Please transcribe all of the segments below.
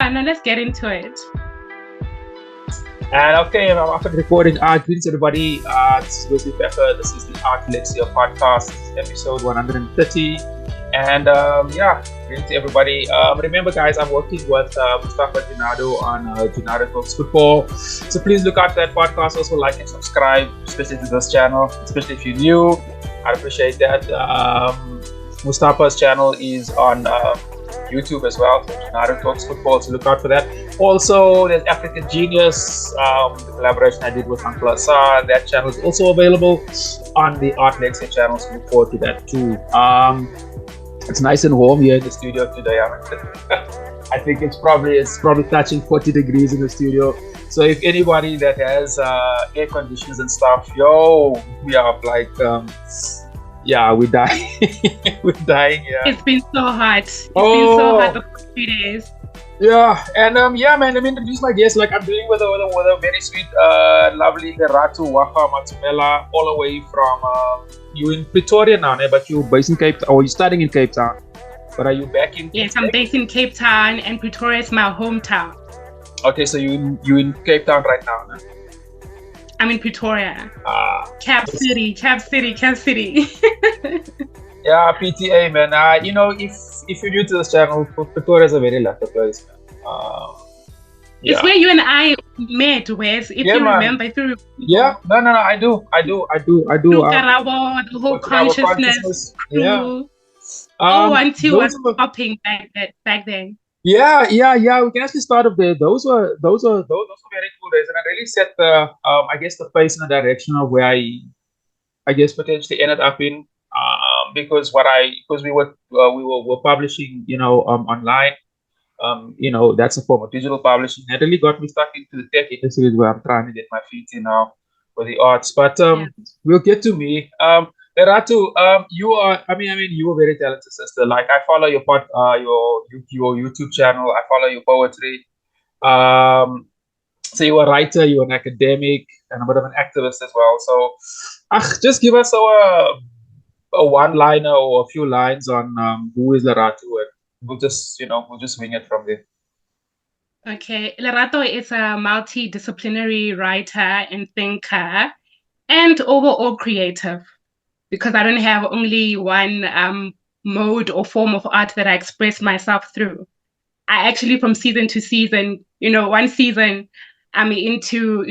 now let's get into it. And okay, I'm after recording. Greetings everybody. This is Lucy Pepper. This is the Art Lexcia podcast, episode 130. And greetings everybody. Remember, guys, I'm working with Mustafa Junado on Junado Talks Football. So please look out for that podcast. Also like and subscribe, especially to this channel, especially if you're new. I appreciate that. Mustafa's channel is on YouTube as well, so Lerato Talks Football, so look out for that. Also, there's African Genius, the collaboration I did with Uncle Hassan. That channel is also available on the Art Lexcia channel, so look forward to that too. It's nice and warm here in the studio today. I think it's probably touching 40 degrees in the studio. So if anybody that has air conditioners and stuff, we are like we're dying. We're dying. Yeah. It's been so hot. It's been so hot the past few days. Yeah, and man, let me introduce my guest. Like I'm doing with a very sweet, lovely Lerato Waga Matsomela, all the way from you in Pretoria now, but you're based in Cape Town, or you're studying in Cape Town. But are you back in? Yes, I'm based in Cape Town, and Pretoria is my hometown. Okay, so you in Cape Town right now, man? I'm in Pretoria. Cap City. Yeah, PTA, man. If you're new to this channel, Pretoria is a very lucky place, man. It's where you and I met, Wes. If you remember. Yeah, no, I do. The whole consciousness. Yeah. Until was popping back then. Yeah. We can actually start off there. Those were very cool days, and I really set the the pace in the direction of where I potentially ended up in. Because we were publishing, online. That's a form of digital publishing. That really got me stuck into the tech industry, where I'm trying to get my feet in now for the arts. But we'll get to me. Lerato, you are a very talented sister. Like I follow your your YouTube channel. I follow your poetry. So you're a writer, you're an academic, and a bit of an activist as well. So, just give us a one-liner or a few lines on who is Lerato, and we'll just wing it from there. Okay, Lerato is a multidisciplinary writer and thinker, and overall creative. Because I don't have only one mode or form of art that I express myself through. I actually, from season to season, one season I'm into,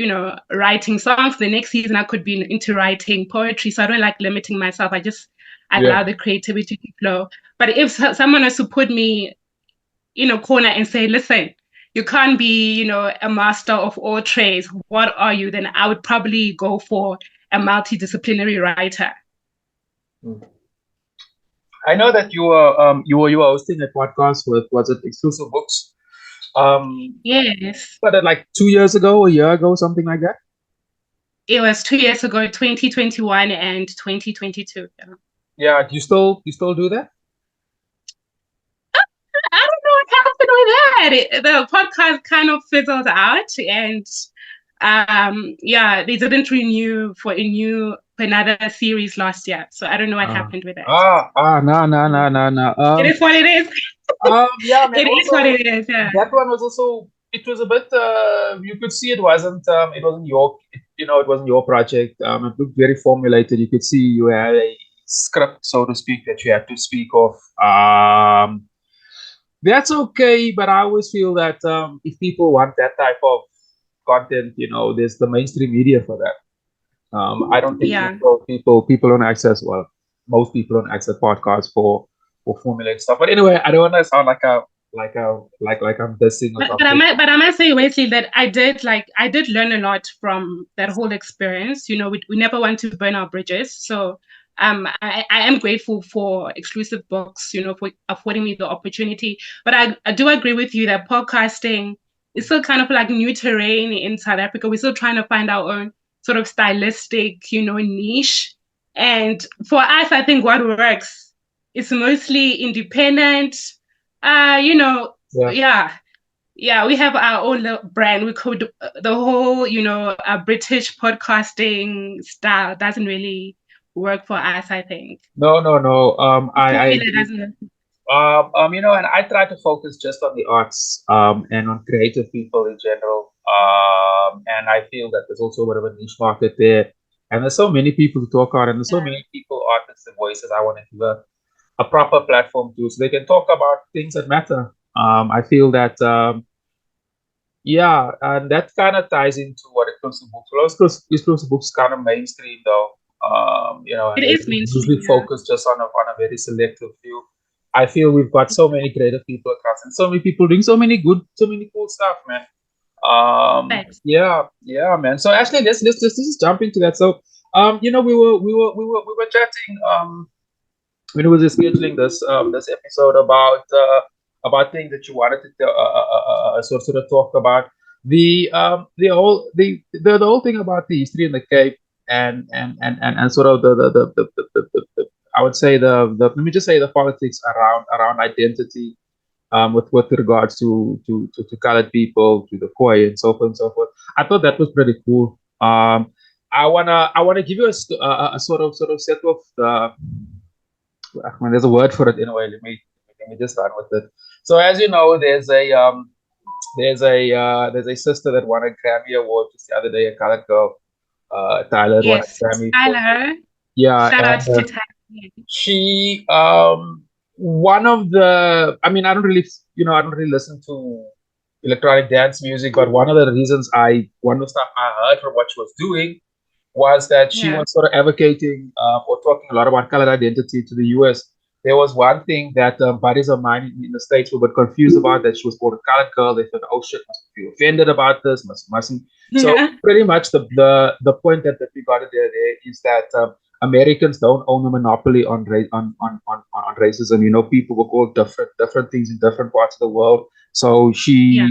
writing songs. The next season I could be into writing poetry. So I don't like limiting myself. I just allow the creativity to flow. But if someone has to put me in a corner and say, listen, you can't be, a master of all trades. What are you? Then I would probably go for a multidisciplinary writer. I know that you were hosting a podcast with, was it Exclusive Books? Yes. But like 2 years ago, a year ago, something like that? It was 2 years ago, 2021 and 2022. Yeah. Do you still do that? I don't know what happened with that. The podcast kind of fizzled out, and they didn't renew for another series last year. So I don't know what happened with that. No. It is what it is. It is what it is. Yeah. That one was also. It was a bit. You could see it wasn't your. It wasn't your project. It looked very formulated. You could see you had a script, so to speak, that you had to speak of. That's okay, but I always feel that if people want that type of content, there's the mainstream media for that. I don't think people don't access. Well, most people don't access podcasts for formulated stuff. But anyway, I don't want to sound like I'm dissing. But I must say, Wesley, that I did learn a lot from that whole experience. We never want to burn our bridges. So I am grateful for Exclusive Books, for affording me the opportunity. But I do agree with you that podcasting is still kind of like new terrain in South Africa. We're still trying to find our own sort of stylistic, niche. And for us, I think what works is mostly independent. We have our own brand. We could the whole, British podcasting style doesn't really work for us, I think. No. And I try to focus just on the arts, and on creative people in general. And I feel that there's also a bit of a niche market there. And there's so many people to talk on, and there's so Yeah. many people, artists and voices I want to give a proper platform to so they can talk about things that matter. I feel that, yeah, and that kind of ties into what Exclusive Books. Well, Exclusive Books kind of mainstream though, It and they is mainstream, usually yeah. focus just on a very selective few. I feel we've got so many creative people across, and so many people doing so many cool stuff, man. Thanks. Yeah, man. So actually, let's just jump into that. So, we were chatting, when we were scheduling this episode about things that you wanted to sort of talk about the whole thing about the history in the Cape, and sort of the I would say the let me just say the politics around identity, with regards to colored people, to the Khoi, and so forth and so forth. I thought that was pretty cool. I wanna give you a sort of set of I mean, there's a word for it anyway. Let me just start with it. So as you know, there's a sister that won a Grammy award just the other day, a colored girl, Tyla, won a Yes, Grammy for, Tyler. yeah, Shout out and to Tyler. she one of the I mean, I don't really listen to electronic dance music, but one of the stuff I heard from what she was doing was that she Yeah. was sort of advocating, or talking a lot about color identity to the US. There was one thing that, buddies of mine in the States were a bit confused about, that she was called a colored girl. They thought, oh shit, must be offended about this, mustn't. So Yeah. pretty much the point that we got there is that, Americans don't own a monopoly on racism. People were called different things in different parts of the world. So Yeah.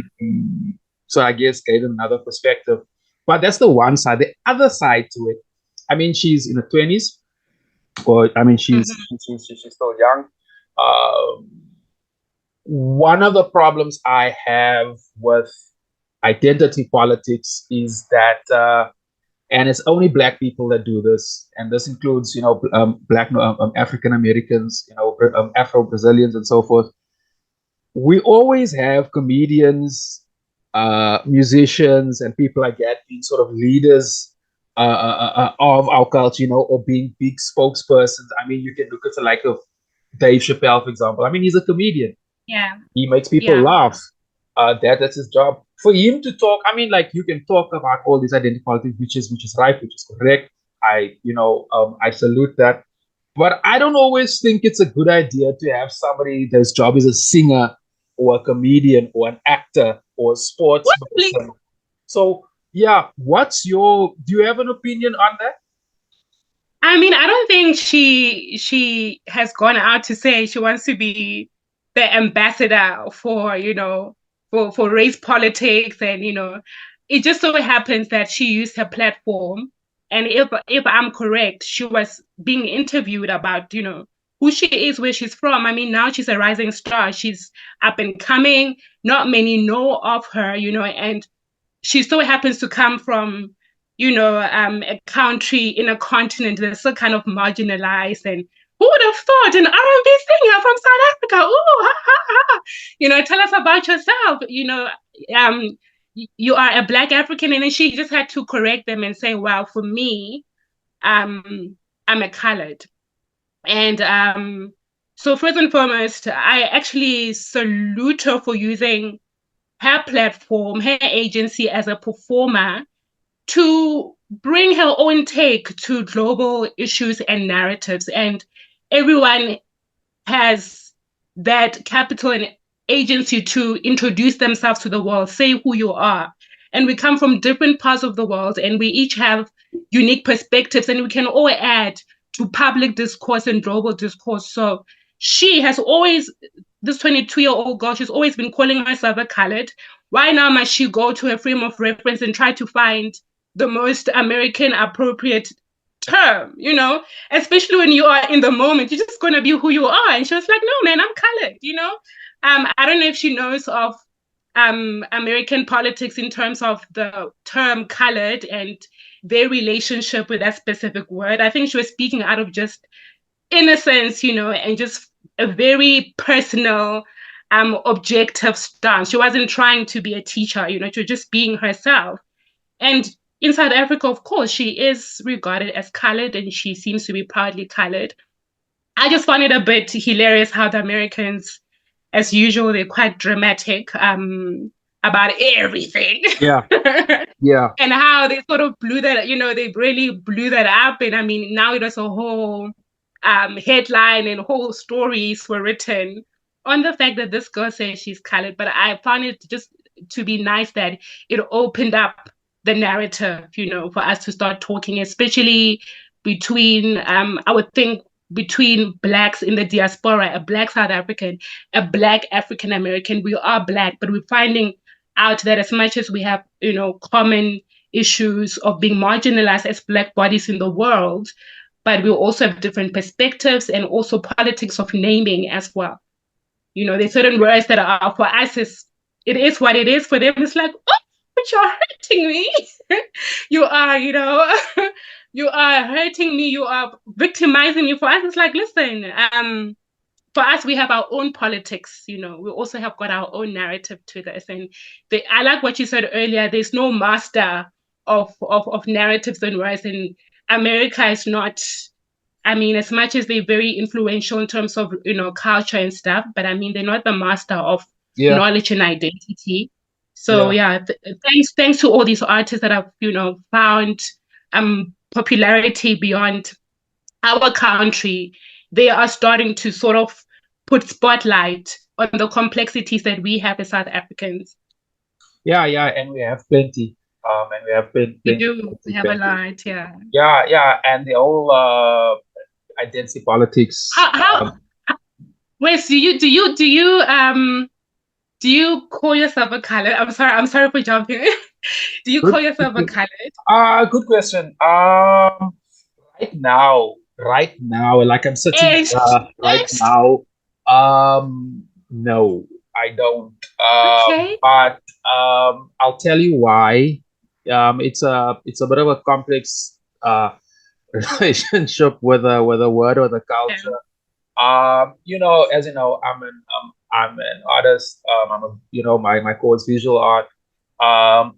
I guess gave them another perspective. But that's the one side. The other side to it, I mean, she's in her 20s, or I mean, Mhm. she's still young. Um, One of the problems I have with identity politics is that, and it's only black people that do this, and this includes, black, African Americans, Afro Brazilians, and so forth. We always have comedians, musicians, and people like that being sort of leaders, of our culture, or being big spokespersons. I mean, you can look at the like of Dave Chappelle, for example. I mean, he's a comedian. Yeah. He makes people Yeah. laugh. That's his job. For him to talk, I mean, like, you can talk about all these identity politics, which is right, which is correct. I salute that. But I don't always think it's a good idea to have somebody whose job is a singer, or a comedian, or an actor, or a sports What? Like, person. So yeah, do you have an opinion on that? I mean, I don't think she has gone out to say she wants to be the ambassador for, for race politics, and it just so happens that she used her platform, and if I'm correct, she was being interviewed about, who she is, where she's from. I mean, now she's a rising star. She's up and coming. Not many know of her, and she so happens to come from, a country in a continent that's so kind of marginalized. And who would have thought an R&B singer from South Africa? Ooh, ha, ha, ha. Tell us about yourself. Um, you are a Black African. And then she just had to correct them and say, well, for me, I'm a colored. And so first and foremost, I actually salute her for using her platform, her agency as a performer to bring her own take to global issues and narratives. And everyone has that capital and agency to introduce themselves to the world, say who you are. And we come from different parts of the world, and we each have unique perspectives, and we can all add to public discourse and global discourse. So she has always, this 22-year-old girl, she's always been calling herself a colored. Why now must she go to a frame of reference and try to find the most American appropriate term, especially when you are in the moment, you're just going to be who you are. And she was like, no, man, I'm colored. I don't know if she knows of American politics in terms of the term colored and their relationship with that specific word. I think she was speaking out of just innocence, and just a very personal, objective stance. She wasn't trying to be a teacher, you know, she was just being herself. And in South Africa, of course, she is regarded as colored and she seems to be proudly colored. I just found it a bit hilarious how the Americans, as usual, they're quite dramatic about everything. Yeah, yeah, And how they sort of blew that, you know, they really blew that up. And I mean, now it was a whole headline and whole stories were written on the fact that this girl says she's colored. But I found it just to be nice that it opened up the narrative, you know, for us to start talking, especially between, I would think, between blacks in the diaspora, a black South African, a black African American. We are black, but we're finding out that as much as we have, you know, common issues of being marginalized as black bodies in the world, but we also have different perspectives and also politics of naming as well. You know, there's certain words that are for us is it is what it is. For them, it's like, oh, but you're hurting me. You are, you know, you are hurting me. You are victimizing me. For us, it's like, listen, for us, we have our own politics, you know, we also have got our own narrative to this. And I like what you said earlier, there's no master of narratives and words. And America is not, I mean, as much as they're very influential in terms of, you know, culture and stuff, but I mean, they're not the master of yeah, knowledge and identity. So yeah. yeah, thanks to all these artists that have, you know, found popularity beyond our country, they are starting to sort of put spotlight on the complexities that we have as South Africans. Yeah, yeah, and we have plenty. And we have We plenty, do. We plenty, have a plenty. lot, yeah. Yeah, yeah, and the whole identity politics. How wait, do you call yourself a colored? I'm sorry for jumping. Do you Good, call yourself a colored? good question. Right now, like I'm sitting Ish, right ish. now, no, I don't. Okay. But I'll tell you why. It's a bit of a complex relationship with a word or the Yeah. culture. As you know, I'm an artist. My core is visual art.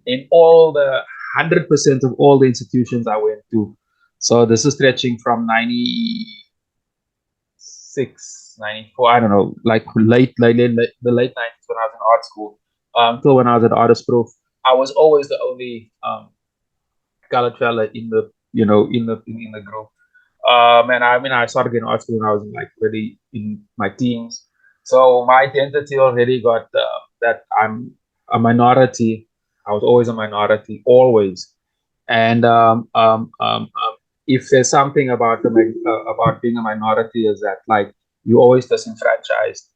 In all the 100% of all the institutions I went to. So this is stretching from 96, 94, I don't know, like the late 90s when I was in art school, till when I was at Artist Proof. I was always the only colored fella in the, in the group. And I mean, I started in art school when I was like really in my teens. So my identity already got that I'm a minority. I was always a minority, always. And if there's something about about being a minority is that like you always disenfranchised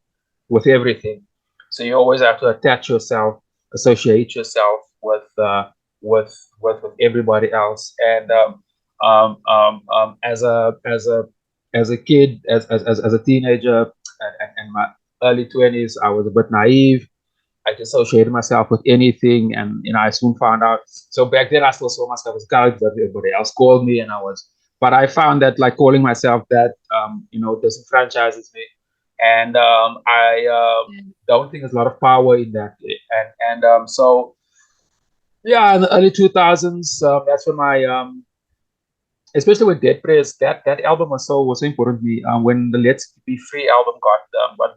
with everything. So you always have to attach yourself, associate yourself with with everybody else. And as a kid, as a teenager, and my early 20s, I was a bit naive. I dissociated myself with anything, and I soon found out. So back then, I still saw myself as God, but everybody else called me, and I was. But I found that like calling myself that, disenfranchises me, and I don't think there's a lot of power in that. So yeah, in the early 2000s, that's when my especially with Dead Prayers, that album was so important to me. When the Let's Be Free album got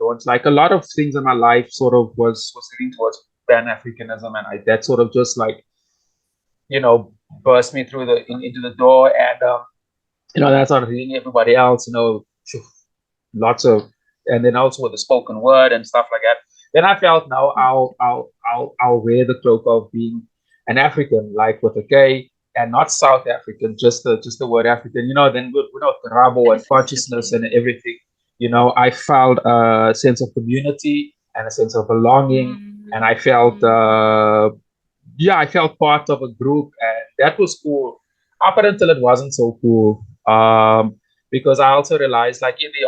launched, like a lot of things in my life sort of was leaning towards Pan Africanism, and that sort of just like burst me through into the door, and that's sort of reading everybody else, lots of, and then also with the spoken word and stuff like that. Then I felt now I'll wear the cloak of being an African, like with a K, and not South African, just the word African. Then with Rabo and consciousness Absolutely. and everything, I felt a sense of community and a sense of belonging, and I felt I felt part of a group, and that was cool. Up until it wasn't so cool. Because I also realized, like in the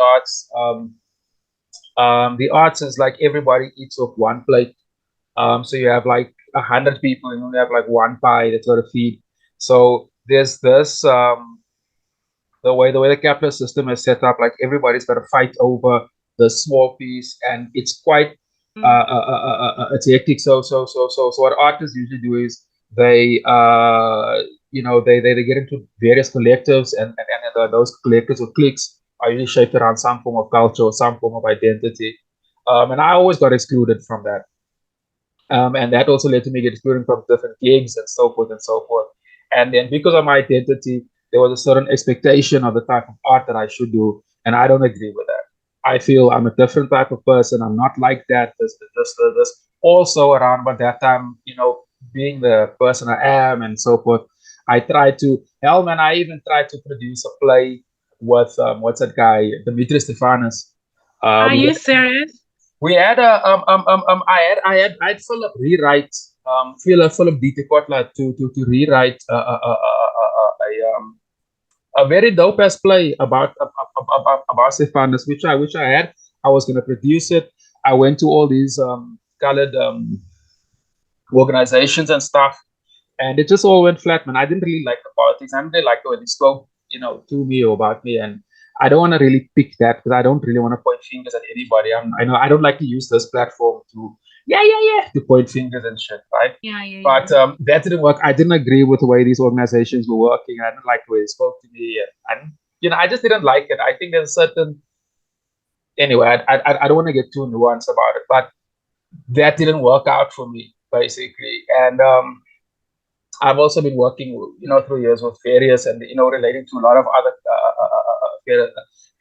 arts is like everybody eats off one plate. So you have like 100 people, and you only have like one pie that's got to feed. So there's this the way the capitalist system is set up, like everybody's got to fight over the small piece, and it's quite Mm. it's hectic. So what artists usually do is they they get into various collectives, and those collectives or cliques are usually shaped around some form of culture or some form of identity. And I always got excluded from that. And that also led to me get excluded from different gigs and so forth and so forth. And then because of my identity, there was a certain expectation of the type of art that I should do, and I don't agree with that. I feel I'm a different type of person. I'm not like that. This. Also around by that time, being the person I am and so forth, I tried to hell man. I even tried to produce a play with what's that guy, Dimitri Stefanis. Are We you serious? we had a I'd Philip rewrite Philip D. Tekotla to rewrite a very dope ass play about Stephanus, which I had. I was gonna produce it. I went to all these colored organizations and stuff, and it just all went flat, man. I didn't really like the politics. I didn't really like the way they spoke, to me or about me, and I don't want to really pick that because I don't really want to point fingers at anybody. I know I don't like to use this platform to, yeah, to point fingers and shit, right? Yeah, yeah, But yeah. that didn't work. I didn't agree with the way these organizations were working. I didn't like the way they spoke to me, and I just didn't like it. I think there's a certain anyway. I don't want to get too nuanced about it, but that didn't work out for me basically, and I've also been working, through years with various and relating to a lot of other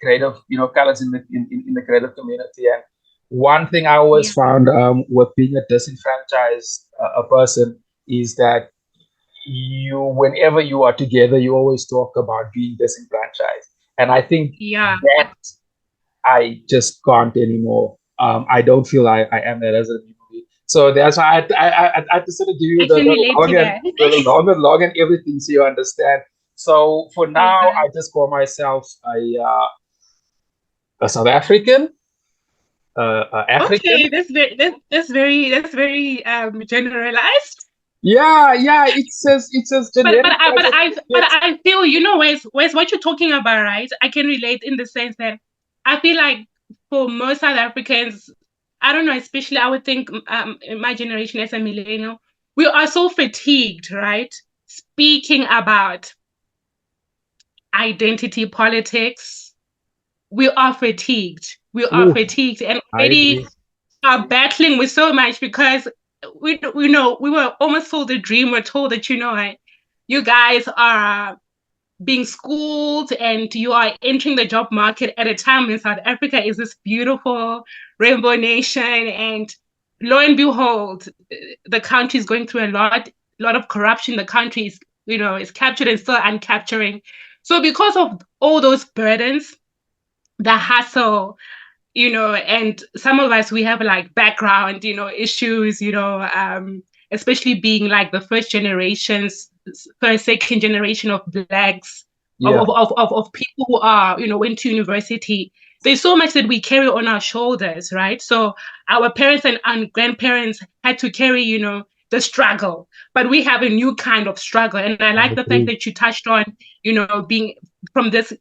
creative, colors in the creative community. And one thing I always Yeah. found with being a disenfranchised a person is that whenever you are together, you always talk about being disenfranchised, and I think Yeah. that I just can't anymore. I don't feel I am that as a movie. So that's why I had to sort of give you I the, can the relate log to and that. log and everything so you understand. So for now, Yeah. I just call myself a South African, African. Okay, that's very generalized. Yeah. It says But generic I but as it I but gets. I feel where's what you're talking about, right? I can relate in the sense that I feel like for most South Africans, I don't know, especially I would think in my generation as a millennial, we are so fatigued, right? Speaking about identity politics, we are fatigued. We are Ooh, fatigued and I already agree. are battling with so much because we know we were almost sold a dream. We're told that you guys are being schooled and you are entering the job market at a time when South Africa is this beautiful rainbow nation, and lo and behold, the country is going through a lot of corruption. The country is captured and still uncapturing. So because of all those burdens, the hustle, and some of us, we have like background, issues, especially being like the second generation of blacks, Yeah, of people who are, went to university. There's so much that we carry on our shoulders, right? So our parents and grandparents had to carry, the struggle, but we have a new kind of struggle. And I I like the fact agree. that you touched on, being from this,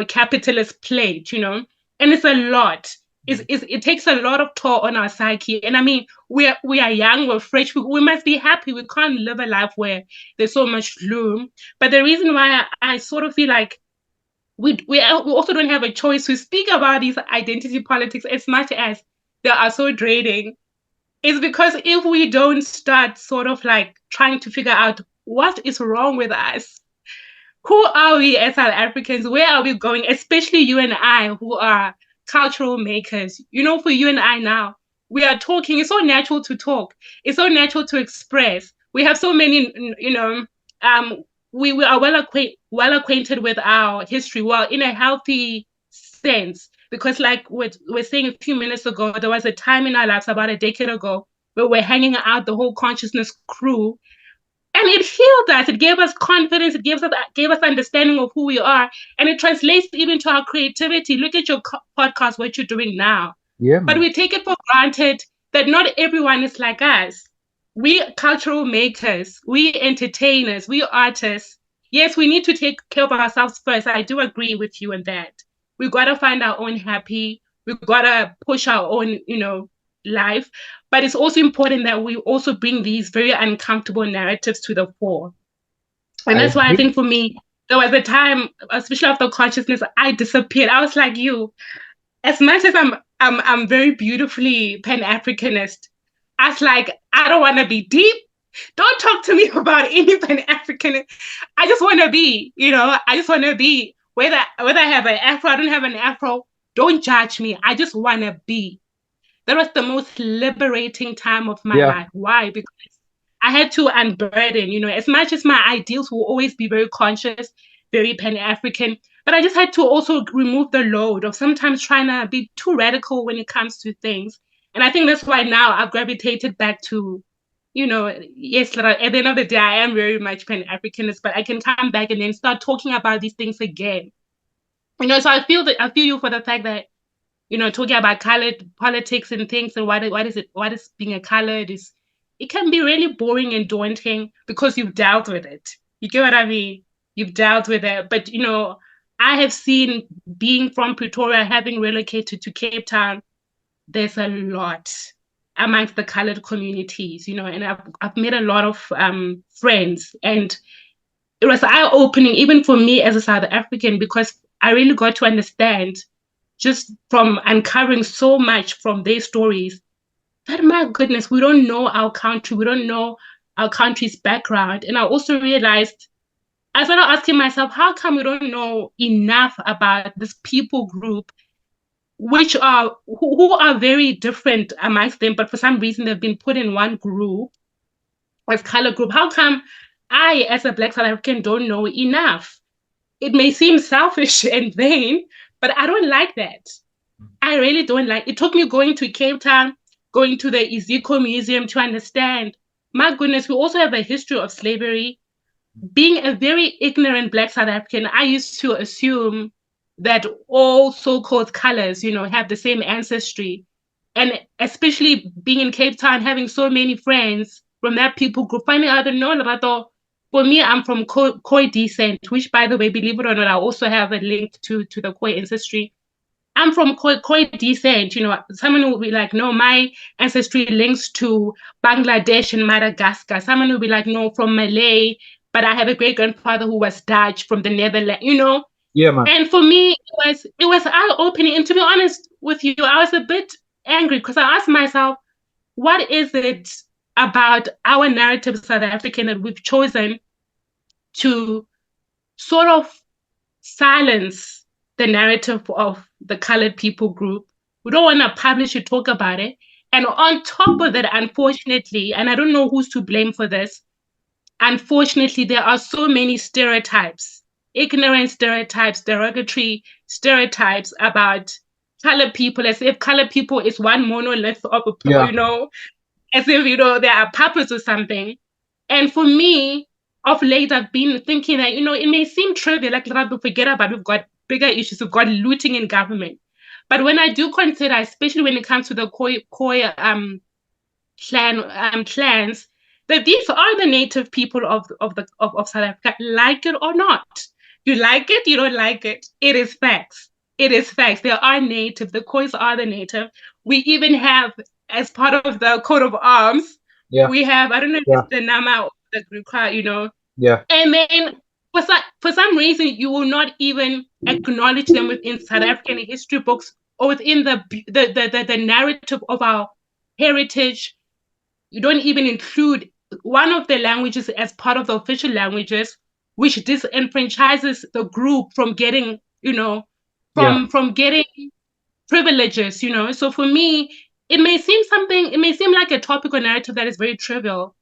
capitalist plate, and it's a lot. It takes a lot of toll on our psyche. And I mean, we are young, we're fresh, we must be happy. We can't live a life where there's so much gloom. But the reason why I sort of feel like we also don't have a choice to speak about these identity politics as much as they are so draining is because if we don't start sort of like trying to figure out what is wrong with us, who are we as South Africans? Where are we going? Especially you and I, who are cultural makers. For you and I now, we are talking. It's so natural to talk. It's so natural to express. We have so many, we are well acquainted with our history, well, in a healthy sense. Because, like we're saying a few minutes ago, there was a time in our lives about a decade ago where we're hanging out the whole consciousness crew, and it healed us. It gave us confidence. It gave us understanding of who we are, and it translates even to our creativity. Look at your podcast, what you're doing now. Yeah, But man. we take it for granted that not everyone is like us. We cultural makers, we entertainers, we artists. Yes, we need to take care of ourselves first. I do agree with you on that. We got to find our own happy. we gotta push our own, life. But it's also important that we also bring these very uncomfortable narratives to the fore. And I that's why I agree. think for me, there was a time, especially after consciousness, I disappeared. I was like you, as much as I'm very beautifully Pan-Africanist, I was like, I don't want to be deep. Don't talk to me about any Pan-African. I just want to be, I just want to be. Whether I have an afro, I don't have an afro. Don't judge me. I just want to be. That was the most liberating time of my Yeah. life. Why? Because I had to unburden, as much as my ideals will always be very conscious, very Pan African, but I just had to also remove the load of sometimes trying to be too radical when it comes to things. And I think that's why now I've gravitated back to, yes, at the end of the day, I am very much Pan Africanist, but I can come back and then start talking about these things again. So I feel you for the fact that talking about colored politics and things and what is being a colored is it can be really boring and daunting because you've dealt with it. You get what I mean? You've dealt with it. But I have seen being from Pretoria, having relocated to Cape Town, there's a lot amongst the colored communities, and I've made a lot of friends, and it was eye-opening even for me as a South African because I really got to understand just from uncovering so much from their stories that my goodness, we don't know our country, we don't know our country's background. And I also realized I started asking myself, how come we don't know enough about this people group, which are who are very different amongst them, but for some reason they've been put in one group as color group. How come I, as a Black South African, don't know enough? It may seem selfish and vain, but I don't like that. I really don't like it. Took me going to Cape Town, going to the Ezekiel Museum to understand. My goodness, we also have a history of slavery. Being a very ignorant Black South African, I used to assume that all so-called colors, have the same ancestry. And especially being in Cape Town, having so many friends from that people group, finding out that no, Lerato, for me, I'm from Khoi descent, which, by the way, believe it or not, I also have a link to the Khoi ancestry. I'm from Khoi descent. Someone will be like, no, my ancestry links to Bangladesh and Madagascar. Someone will be like, no, from Malay, but I have a great grandfather who was Dutch from the Netherlands. Yeah, man. And for me, it was eye opening. And to be honest with you, I was a bit angry because I asked myself, what is it about our narrative South African that we've chosen to sort of silence the narrative of the colored people group? We don't want to publish or talk about it. And on top of that, unfortunately, and I don't know who's to blame for this, unfortunately, there are so many stereotypes, ignorant stereotypes, derogatory stereotypes about colored people, as if colored people is one monolith of, Yeah. as if, they are puppets or something. And for me, of late, I've been thinking that, it may seem trivial, like, forget about it, we've got bigger issues, we've got looting in government. But when I do consider, especially when it comes to the Khoi clans, that these are the native people of South Africa, like it or not. You like it, you don't like it. It is facts. It is facts. They are native. The Khois are the native. We even have, as part of the coat of arms, Yeah. we have, I don't know if Yeah. it's the Nama or the Griqua. Yeah. And then for some reason, you will not even acknowledge them within South African history books or within the narrative of our heritage. You don't even include one of the languages as part of the official languages, which disenfranchises the group from getting, Yeah. from getting privileges. So for me, it may seem like a topic or narrative that is very trivial.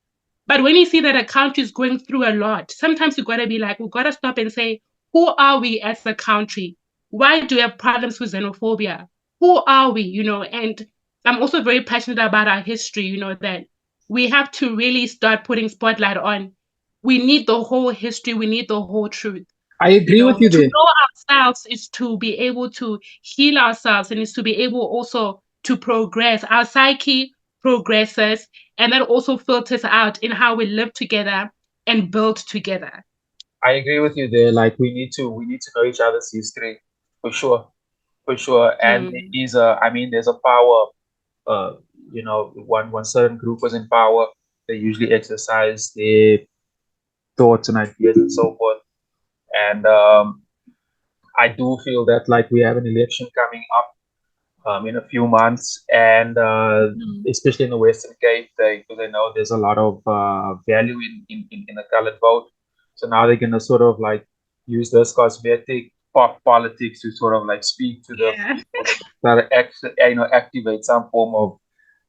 But when you see that a country is going through a lot, sometimes you gotta be like, we gotta stop and say, who are we as a country? Why do we have problems with xenophobia? Who are we? And I'm also very passionate about our history, that we have to really start putting spotlight on. We need the whole history, we need the whole truth. I agree with you To there. know ourselves is to be able to heal ourselves and is to be able also to progress. Our psyche progresses, and that also filters out in how we live together and build together. I agree with you there. Like we need to know each other's history for sure. for sure. And there Mm. is I mean, there's a power. Uh, one certain group was in power, they usually exercise their thoughts and ideas and so forth. And I do feel that like we have an election coming up in a few months, and Mhm. especially in the Western Cape, because they know there's a lot of value in the colored vote. So now they're gonna sort of like use this cosmetic pop politics to sort of like speak to the Yeah. people, that activate some form of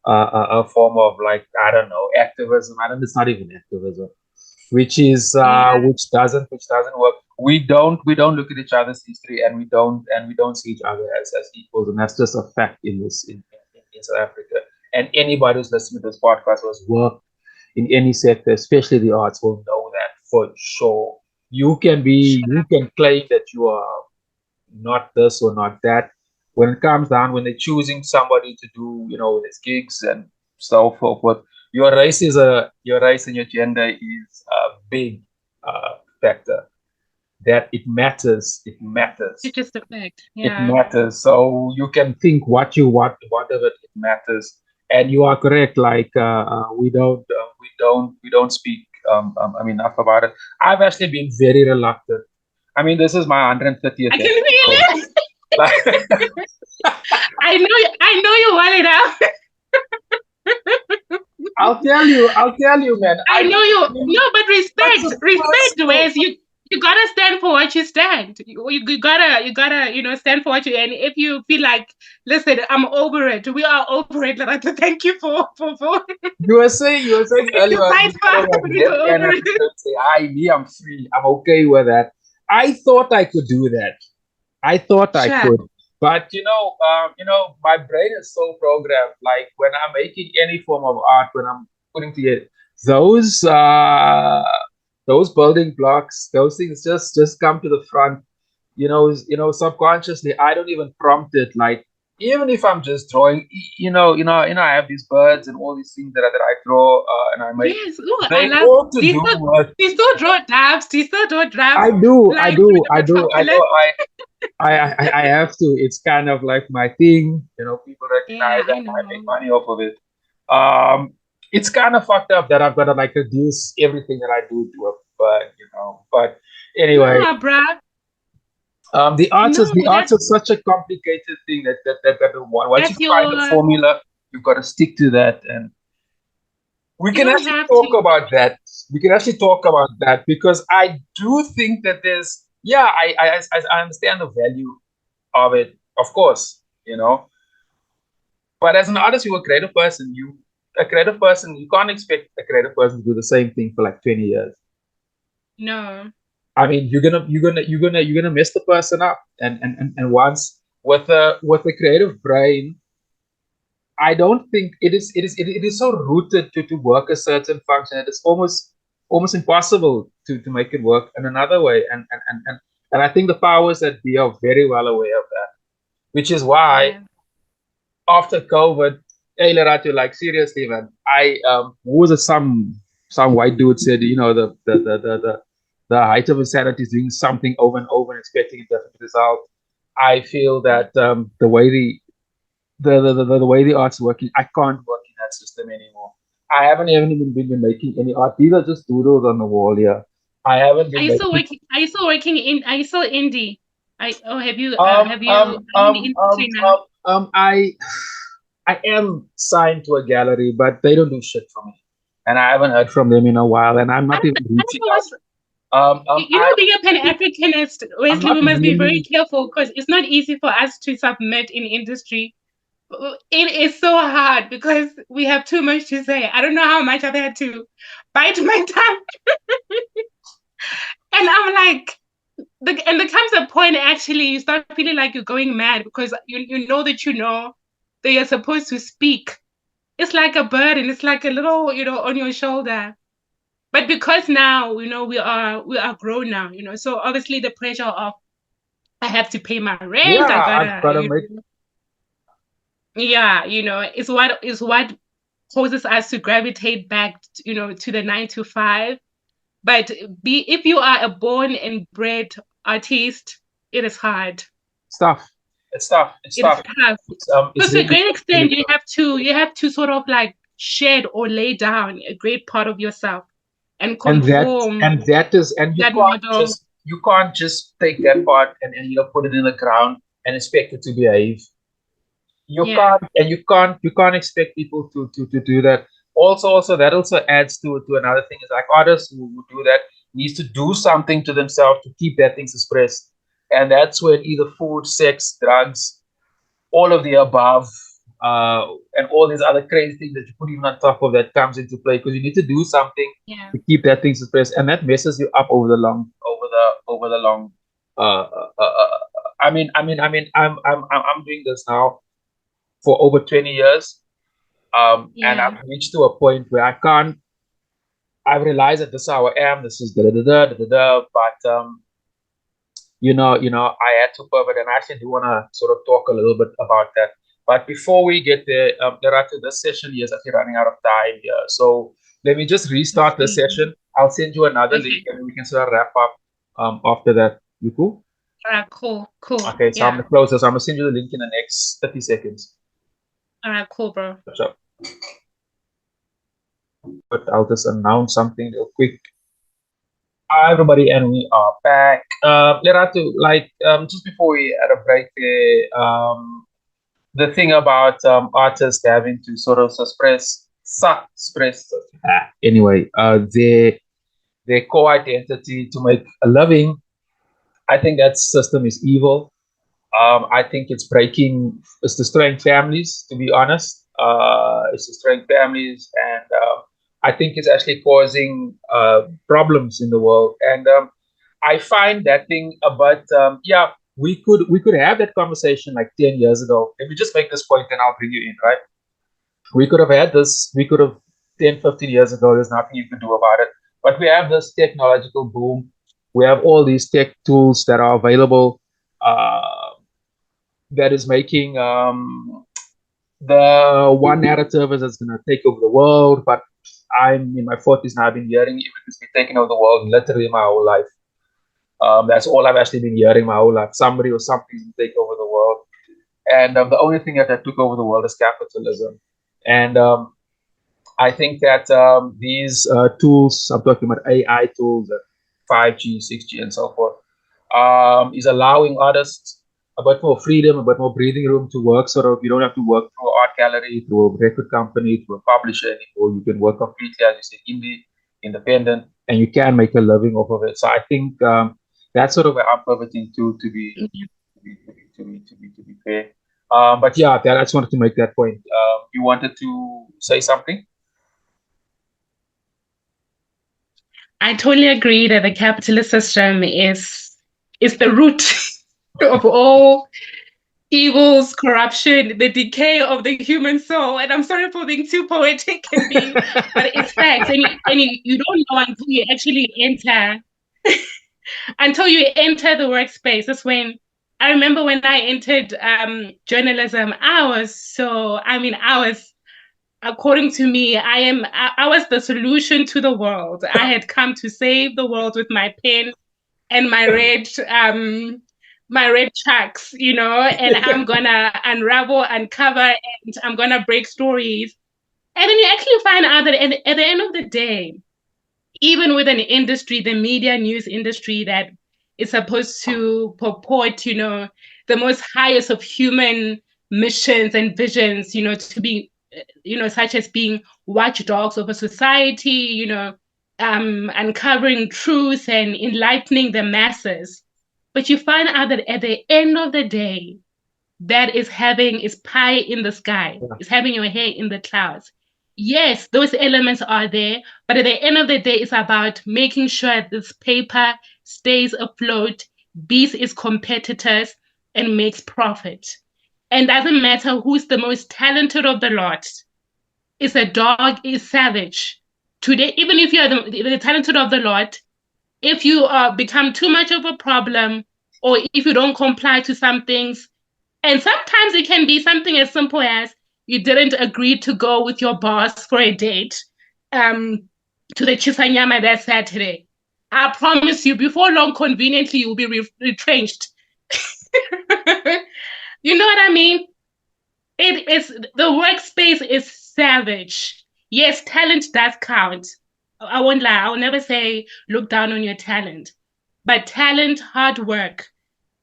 a form of like, I don't know, activism. I don't. It's not even activism, Yeah. which doesn't work. We don't look at each other's history, and we don't see each other as equals, and that's just a fact in this in South Africa. And anybody who's listening to this podcast who's worked in any sector, especially the arts, will know that for sure. You can claim that you are not this or not that. When it comes down, when they're choosing somebody to do, there's gigs and so forth, your race and your gender is a big factor. That it matters. It matters. It's just a fact. It Yeah. matters. So you can think what you want, whatever it matters. And you are correct. Like we don't speak enough about it. I've actually been very reluctant. I mean, this is my 130th I can feel episode. it. Like, I know you want it out. I'll tell you, man. I know you. No, but That's a respect, personal. Wes. You gotta stand for what you stand. You gotta stand for what you. And if you feel like, listen, I'm over it. We are over it, Lerato. Thank you for You were saying earlier, the fight you for sort of like we left go hand over and it. say, I'm free. I'm okay with that. I thought I could do that. I thought I Sure. could. But my brain is so programmed. Like when I'm making any form of art, when I'm putting together those uh those building blocks, those things just come to the front. Subconsciously, I don't even prompt it. Like even if I'm just drawing, I have these birds and all these things that I draw and I make. Yes. Oh, I They love. all to do with. Do you still draw drafts? Do you still draw drafts I do, I like do, I do, I Metropolis? do. I have to. It's kind of like my thing. People Yeah, recognize I that I make know. money off of it. It's kind of fucked up that I've got to like reduce everything that I do to a but anyway, No, bruh. No, the arts is such a complicated thing that once you that's find a your. formula, you've got to stick to that, and we You can don't actually have talk to. about that. We can actually talk about that because I do think that there's, yeah, I understand the value of it, of course. But as an artist, you're a creative person. You can't expect a creative person to do the same thing for like 20 years. No. I mean, you're gonna mess the person up. And once with a creative brain, I don't think it is so rooted to work a certain function. It is almost impossible to make it work in another way. And I think the powers that be are very well aware of that, which is why Yeah. after COVID, hey Lerato, like seriously, man, who was it? Some white dude said, the height of insanity is doing something over and over and expecting a different result. I feel that the way the art's working, I can't work in that system anymore. I haven't even been making any art. These are just doodles on the wall here. I haven't Are been you still making. working? Are you still working in? Are you still indie? I oh Um have you um are you in the um um industry now? um, um I am signed to a gallery, but they don't do shit for me, and I haven't heard from them in a while, and I'm I not even I reaching know out. what's you know being a Pan Africanist, I'm Wesley, not we must be very really. careful because it's not easy for us to submit in industry. It is so hard because we have too much to say. I don't know how much I've had to bite my tongue, and I'm like, and there comes a point actually you start feeling like you're going mad because you know that you're supposed to speak. It's like a burden. It's like a little on your shoulder. But because now we are grown now. So obviously the pressure of I have to pay my rent. I Yeah, I've gotta got to make. yeah. Is what causes us to gravitate back to the 9 to 5. But if you are a born and bred artist, it is hard. Stuff. It's tough. It's It is tough. tough. It's But to a really, great really extent, you have to sort of like shed or lay down a great part of yourself and and that conform and that is and that model. you can't just take that part and put it in the ground and expect it to behave. Yeah, You can't expect people to do that. Also that also adds to another thing is like artists who do that needs to do something to themselves to keep that things expressed. And that's when either food, sex, drugs, all of the above, uh, and all these other crazy things that you put even on top of that comes into play because you need to do something yeah, to keep that thing suppressed, and that messes you up over the long. I'm doing this now for over 20 years, and yeah, I've reached to a point where I can't. I've realized that this is how I am. This is da da da da da da. But I had to pivot, and I actually do want to sort of talk a little bit about that. But before we get there, Lerato, this session here is actually running out of time here. So let me just restart the absolutely. session. I'll send you another link, Okay. and we can sort of wrap up after that. You cool? All right, cool, cool. Okay, so I'm Yeah. gonna close this. I'm gonna send you the link in the next 30 seconds. All right, cool, bro. So, but I'll just announce something real quick. Hi, everybody, and we are back. Lerato, just before we had a break there, the thing about artists having to sort of suppress anyway, their core identity to make a living. I think that system is evil. I think it's destroying families, to be honest. It's destroying families, and I think it's actually causing problems in the world. And I find that thing about yeah, we could have that conversation like 10 years ago. Let me just make this point, and I'll bring you in, right? We could have had this. We could have 10, 15 years ago. There's nothing you could do about it. But we have this technological boom. We have all these tech tools that are available. That is making the one narrative is going to take over the world. But I'm in my 40s now. I've been hearing it has been taking over the world literally my whole life. That's all I've actually been hearing my whole life. Somebody or something to take over the world. And the only thing that took over the world is capitalism. And I think that these tools, I'm talking about AI tools, 5G, 6G, and so forth, is allowing artists a bit more freedom, a bit more breathing room to work. Sort of, you don't have to work through an art gallery, through a record company, through a publisher anymore. You can work completely, as you said, independent, and you can make a living off of it. So I think that's sort of where I'm pivoting to be fair. But yeah, I just wanted to make that point. You wanted to say something? I totally agree that the capitalist system is the root of all evils, corruption, the decay of the human soul. And I'm sorry for being too poetic and being, but it's facts. And you don't know until you enter the workspace. That's when I remember when I entered journalism. I was according to me, I was the solution to the world. I had come to save the world with my pen and my red tracks, and I'm gonna uncover, and I'm gonna break stories. And then you actually find out that at the end of the day, even with an industry, the media news industry that is supposed to purport, the most highest of human missions and visions, to be, such as being watchdogs of a society, uncovering truth and enlightening the masses. But you find out that at the end of the day, that is pie in the sky, Yeah. is having your hair in the clouds. Yes, those elements are there, but at the end of the day, it's about making sure this paper stays afloat, beats its competitors, and makes profit. And doesn't matter who's the most talented of the lot. It's a dog, is savage. Today, even if you're the talented of the lot, if you become too much of a problem, or if you don't comply to some things, and sometimes it can be something as simple as you didn't agree to go with your boss for a date um, to the Chisanyama that Saturday. I promise you, before long, conveniently, you'll be retrenched. You know what I mean? It is the workspace is savage. Yes, talent does count. I won't lie. I will never say look down on your talent. But talent, hard work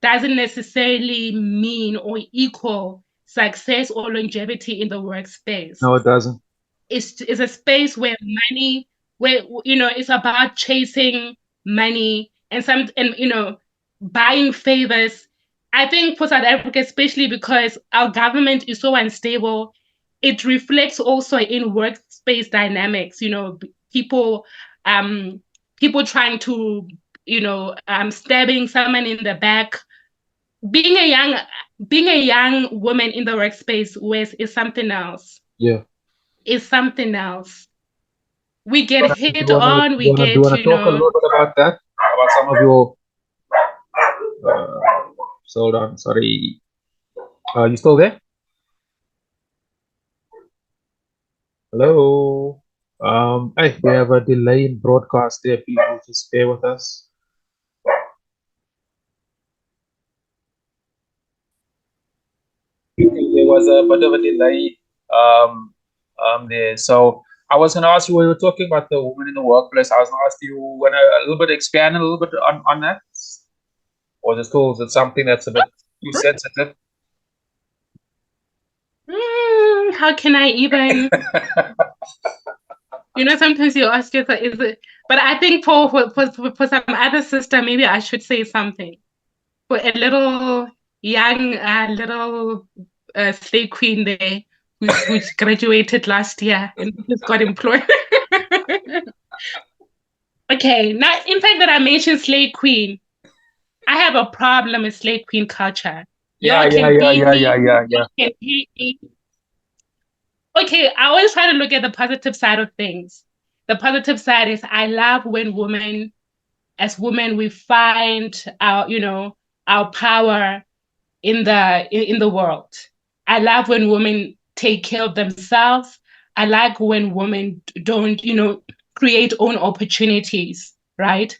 doesn't necessarily mean or equal success or longevity in the workspace. No, it doesn't. It's a space where money, where it's about chasing money and buying favors. I think for South Africa, especially because our government is so unstable, it reflects also in workspace dynamics. People um people trying to stabbing someone in the back. being a young Being a young woman in the workspace is something else. Yeah. Is something else. We get Do you hit wanna do on, you we wanna do you get, wanna talk a little bit about that? About some of your hold on, sorry. You still there? Hello. Hey, we have a delay in broadcast there, people. Just bear with us. There was a bit of a delay there. So I was gonna ask you, we were talking about the woman in the workplace. I was gonna ask you, wanna a little bit expand a little bit on that? Or is it something that's a bit too sensitive? how can I even, sometimes you ask yourself, is it, but I think for some other sister, maybe I should say something. For a little young, little slave queen there who's graduated last year and just got employed. Okay, now in fact that I mentioned slave queen, I have a problem with slave queen culture. Yeah, Y'all yeah, can yeah, beat yeah, me, yeah, yeah, y'all yeah. can hate me. Okay, I always try to look at the positive side of things. The positive side is I love when as women, we find our power in the world. I love when women take care of themselves. I like when women don't, create own opportunities, right?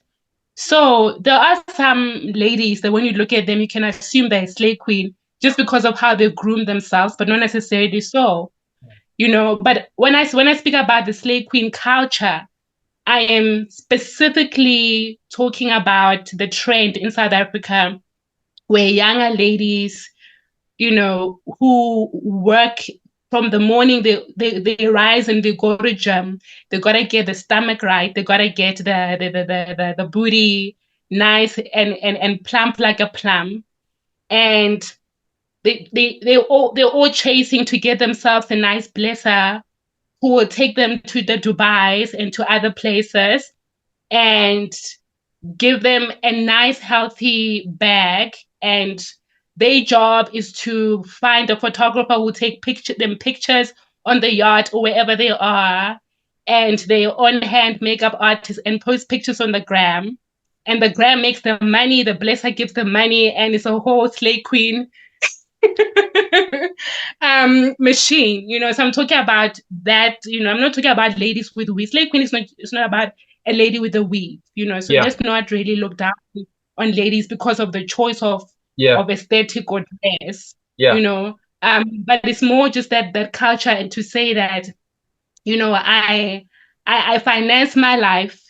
So there are some ladies that when you look at them, you can assume they're slave queen just because of how they groom themselves, but not necessarily so. But when I speak about the slave queen culture, I am specifically talking about the trend in South Africa where younger ladies, who work from the morning, they rise and they go to gym. They gotta get the stomach right. They gotta get the booty nice and plump like a plum. And they're all chasing to get themselves a nice blesser who will take them to the Dubais and to other places and give them a nice, healthy bag. And their job is to find a photographer who take pictures on the yacht or wherever they are, and they on hand makeup artists and post pictures on the gram. And the gram makes the money, the blesser gives the money, and it's a whole slay queen machine. So I'm talking about that. I'm not talking about ladies with weave. Slave queen is not. It's not about a lady with a weave. So Yeah, let's not really look down on ladies because of the choice yeah, of aesthetic or dress. yeah, But it's more just that culture, and to say that I finance my life,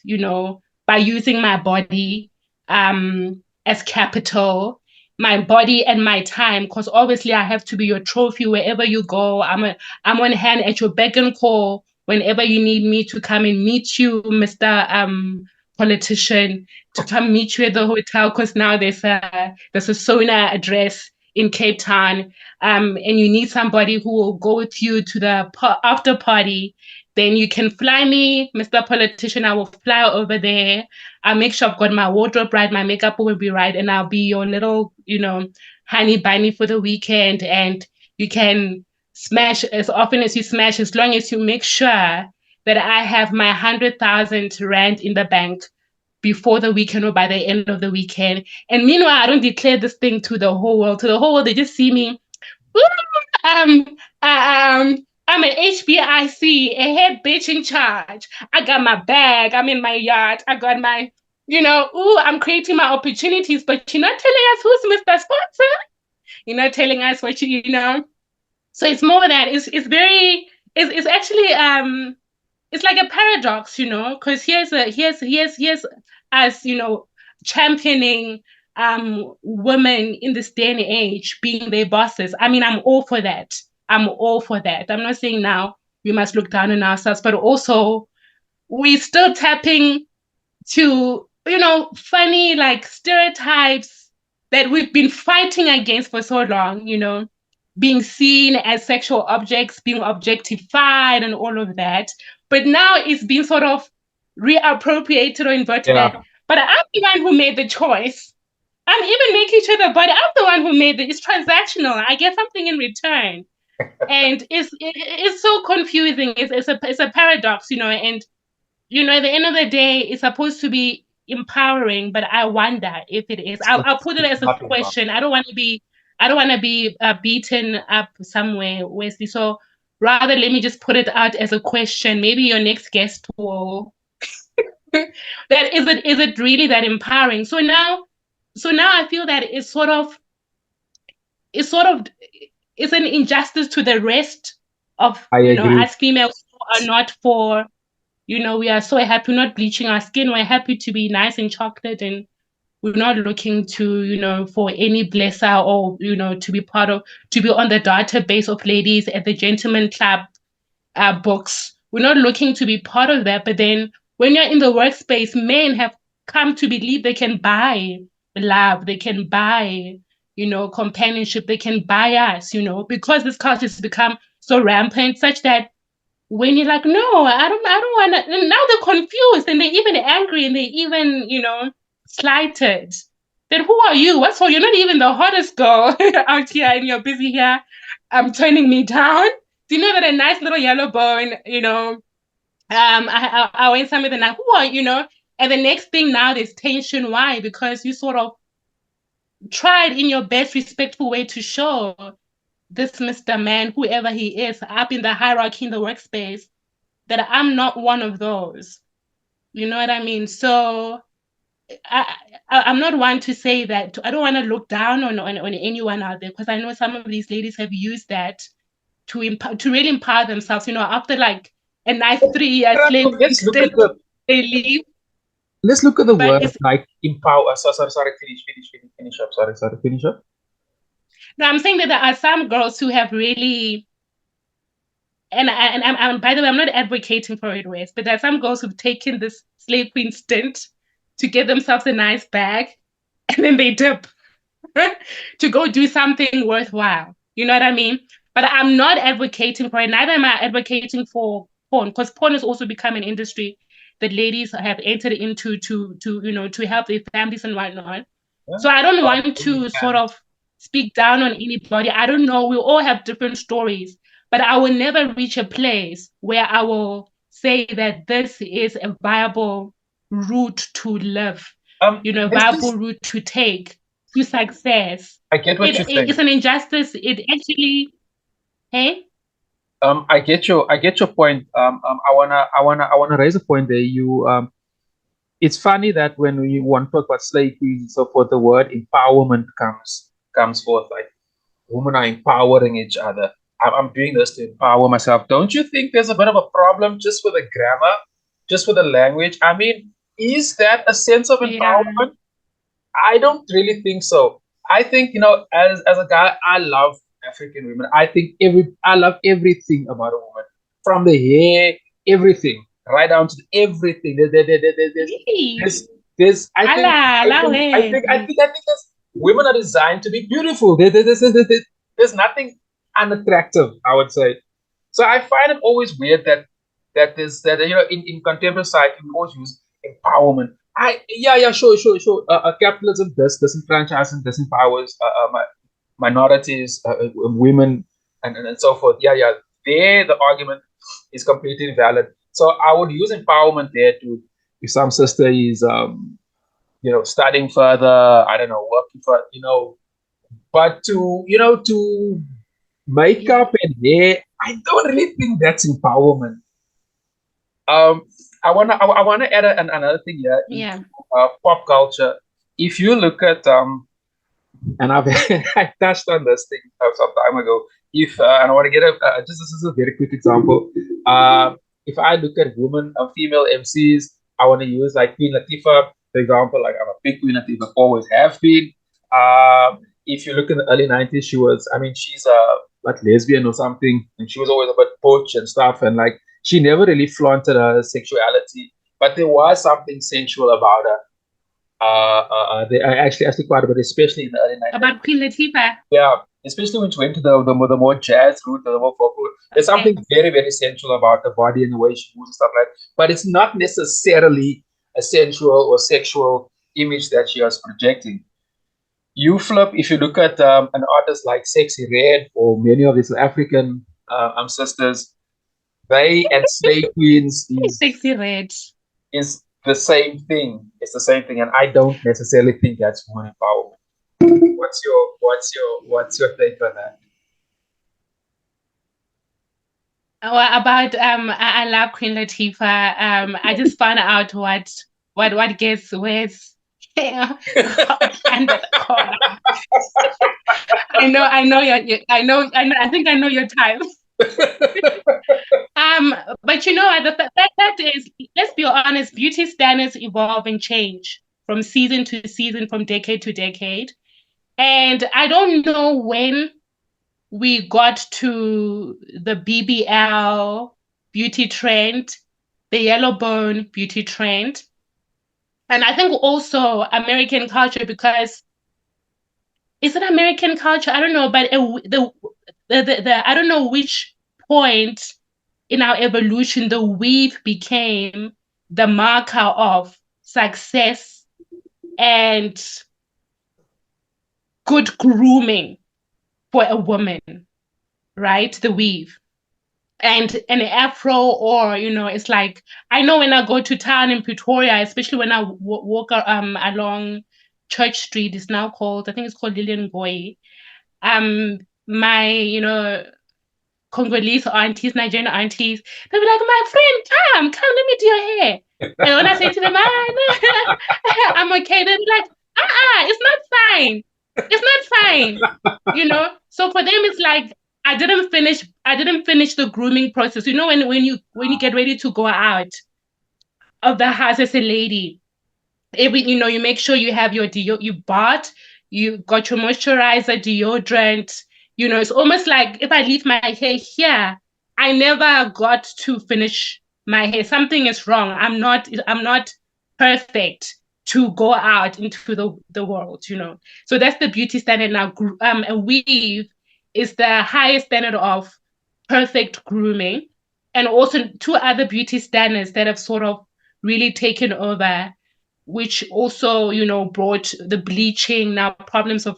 by using my body as capital, my body and my time, because obviously I have to be your trophy wherever you go. I'm on hand at your beck and call whenever you need me to come and meet you, Mr. Politician, to come meet you at the hotel, because now there's a Sona address in Cape Town. And you need somebody who will go with you to the after party, then you can fly me, Mr. Politician. I will fly over there. I'll make sure I've got my wardrobe right, my makeup will be right, and I'll be your little, honey bunny for the weekend. And you can smash as often as you smash, as long as you make sure that I have my 100,000 rand in the bank before the weekend or by the end of the weekend. And meanwhile, I don't declare this thing to the whole world. To the whole world, they just see me. Um, I'm an HBIC, a head bitch in charge. I got my bag. I'm in my yacht. I got I'm creating my opportunities, but you're not telling us who's Mr. Sponsor. telling us what you know. So it's more that it's very it's actually it's like a paradox, because here's us, championing women in this day and age being their bosses. I mean, I'm all for that. I'm all for that. I'm not saying now we must look down on ourselves, but also we're still tapping to, funny like stereotypes that we've been fighting against for so long, being seen as sexual objects, being objectified and all of that. But now it's been sort of reappropriated or inverted Yeah. that. But I'm the one who made the choice. I'm even making sure the body, I'm the one who made it. It's transactional. I get something in return. And it's so confusing. It's a paradox, and at the end of the day, it's supposed to be empowering, but I wonder if it is. I'll put it as a Not about. question. I don't want to be beaten up somewhere, Wesley. So rather, let me just put it out as a question. Maybe your next guest will. That is it really that empowering? So now I feel that it's sort of it's an injustice to the rest of I agree. us females who are not for we are so happy, we're not bleaching our skin. We're happy to be nice and chocolate, and we're not looking to, for any blesser or, to be on the database of ladies at the gentleman club books. We're not looking to be part of that. But then when you're in the workspace, men have come to believe they can buy love, they can buy, companionship, they can buy us, because this culture has become so rampant, such that when you're like, no, I don't want to. And now they're confused and they're even angry and they're even, slighted. Then who are you? What's for? You're not even the hottest girl out here, and you're busy here, turning me down. Do you know that a nice little yellow bone, I went somewhere the night. Who are And the next thing now, there's tension. Why? Because you sort of tried in your best respectful way to show this Mr. Man, whoever he is, up in the hierarchy in the workspace, that I'm not one of those. You know what I mean? So I'm not one to say that. I don't want to look down on anyone out there, because I know some of these ladies have used that to really empower themselves. After like a nice 3 year slave Let's look at stint, the they leave. let's look at the But word it's like empower. Sorry. Finish up. Sorry. Finish up. no, I'm saying that there are some girls who have really, and by the way, I'm not advocating for it, West, but there are some girls who've taken this slave queen stint to get themselves a nice bag, and then they dip to go do something worthwhile. You know what I mean? But I'm not advocating for it. Neither am I advocating for porn, because porn has also become an industry that ladies have entered into to help their families and whatnot. Yeah. So I don't want to sort of speak down on anybody. I don't know. We all have different stories, but I will never reach a place where I will say that this is a viable route to live, Let's viable just. route to take to success. I get what you're saying. It's an injustice. It actually, hey, I get your point. I wanna raise a point there. It's funny that when we want to talk about slavery and so forth, the word empowerment comes forth. Like women are empowering each other. I'm doing this to empower myself. Don't you think there's a bit of a problem just with the grammar, just with the language? I mean, is that a sense of yeah, empowerment? I don't really think so. I think, as a guy, I love African women. I love everything about a woman, from the hair, everything, right down to everything. hey, There's, there's I think there's, women are designed to be beautiful. There's nothing unattractive, I would say. So I find it always weird that in contemporary society we always use empowerment. Yeah, sure. Capitalism disenfranchises and disempowers minorities, women, and so forth. Yeah. There, the argument is completely valid. So I would use empowerment there to, if some sister is studying further, I don't know, working for, but to yeah, makeup and hair, I don't really think that's empowerment. Um, I wanna add another thing here into yeah, pop culture. If you look at And I've I touched on this thing some time ago. If and I want to get a just this is a very quick example. If I look at women, female MCs, I want to use like Queen Latifah, for example. Like I'm a big Queen Latifah, always have been. If you look in the early '90s, she was. I mean, she's like lesbian or something, and she was always about butch and stuff, and like she never really flaunted her sexuality, but there was something sensual about her. They actually quite a bit, especially in the early 90s. About Queen Latifah. Yeah, especially when she went to the more jazz route, the more vocal. There's Okay. something very, very sensual about the body and the way she moves and stuff like that. But it's not necessarily a sensual or sexual image that she was projecting. You flip, if you look at an artist like Sexy Red or many of these African sisters, they and Slay Queens Sexy Red. is the same thing. It's the same thing, and I don't necessarily think that's women empowerment. What's your take on that? Well, about I love Queen Latifah. I just found out what gets wears under the collar. I think I know your type. But you know what, the fact is, let's be honest, beauty standards evolve and change from season to season, from decade to decade. And I don't know when we got to the BBL beauty trend, the yellow bone beauty trend. And I think also American culture, because is it American culture? I don't know, but I don't know which point in our evolution the weave became the marker of success and good grooming for a woman, right? The weave. And an afro, or it's like, I know when I go to town in Pretoria, especially when I walk along Church Street, it's now called, I think it's called Lillian Goy. My Congolese aunties, Nigerian aunties, they'll be like, my friend, come, let me do your hair. And when I say to them, I'm okay, they'll be like, it's not fine. It's not fine. So for them, it's like, I didn't finish the grooming process. When you get ready to go out of the house as a lady, you make sure you have your you bath, you got your moisturizer, deodorant. It's almost like if I leave my hair here, I never got to finish my hair. Something is wrong. I'm not perfect to go out into the world. So that's the beauty standard now. A weave is the highest standard of perfect grooming, and also two other beauty standards that have sort of really taken over, which also, brought the bleaching now problems of,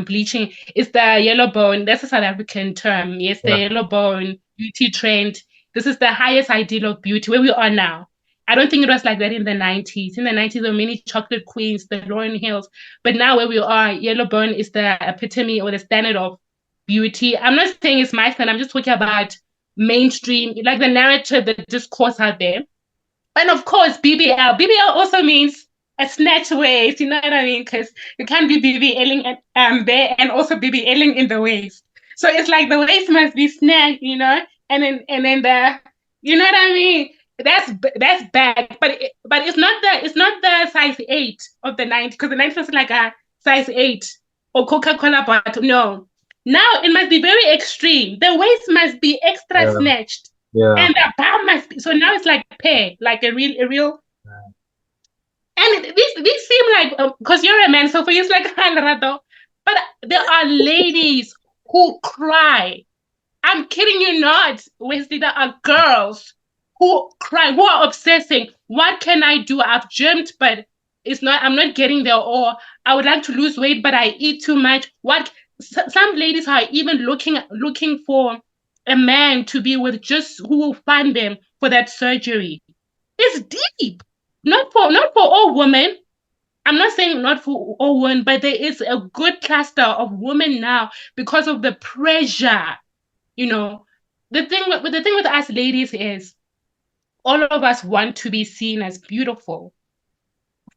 bleaching, is the yellow bone. That's a South African term. Yes, the Yeah. yellow bone beauty trend. This is the highest ideal of beauty where we are now. I don't think it was like that in the 90s. In the 90s, there were many chocolate queens, the Lauren Hills. But now where we are, yellow bone is the epitome or the standard of beauty. I'm not saying it's my standard. I'm just talking about mainstream, like the narrative, the discourse out there. And of course, BBL. BBL also means a snatch waist, you know what I mean? Because you can't be BBLing there and also BBLing in the waist. So it's like the waist must be snatched. And then you know what I mean? That's bad, but it's not the size 8 of the 90, because the 90 was like a size 8 or Coca-Cola bottle. No, now it must be very extreme. The waist must be extra Yeah. snatched, Yeah. and the bar must be, so now it's like pair, like a real. And these seem like, because you're a man, so for you it's like Lerato, but there are ladies who cry. I'm kidding you not, Wesley. There are girls who cry, who are obsessing. What can I do? I've dreamt, but I'm not getting there. Or I would like to lose weight, but I eat too much. Some ladies are even looking for a man to be with, just who will fund them for that surgery. It's deep. Not for all women. I'm not saying not for all women, but there is a good cluster of women now because of the pressure. You know, the thing with us ladies is all of us want to be seen as beautiful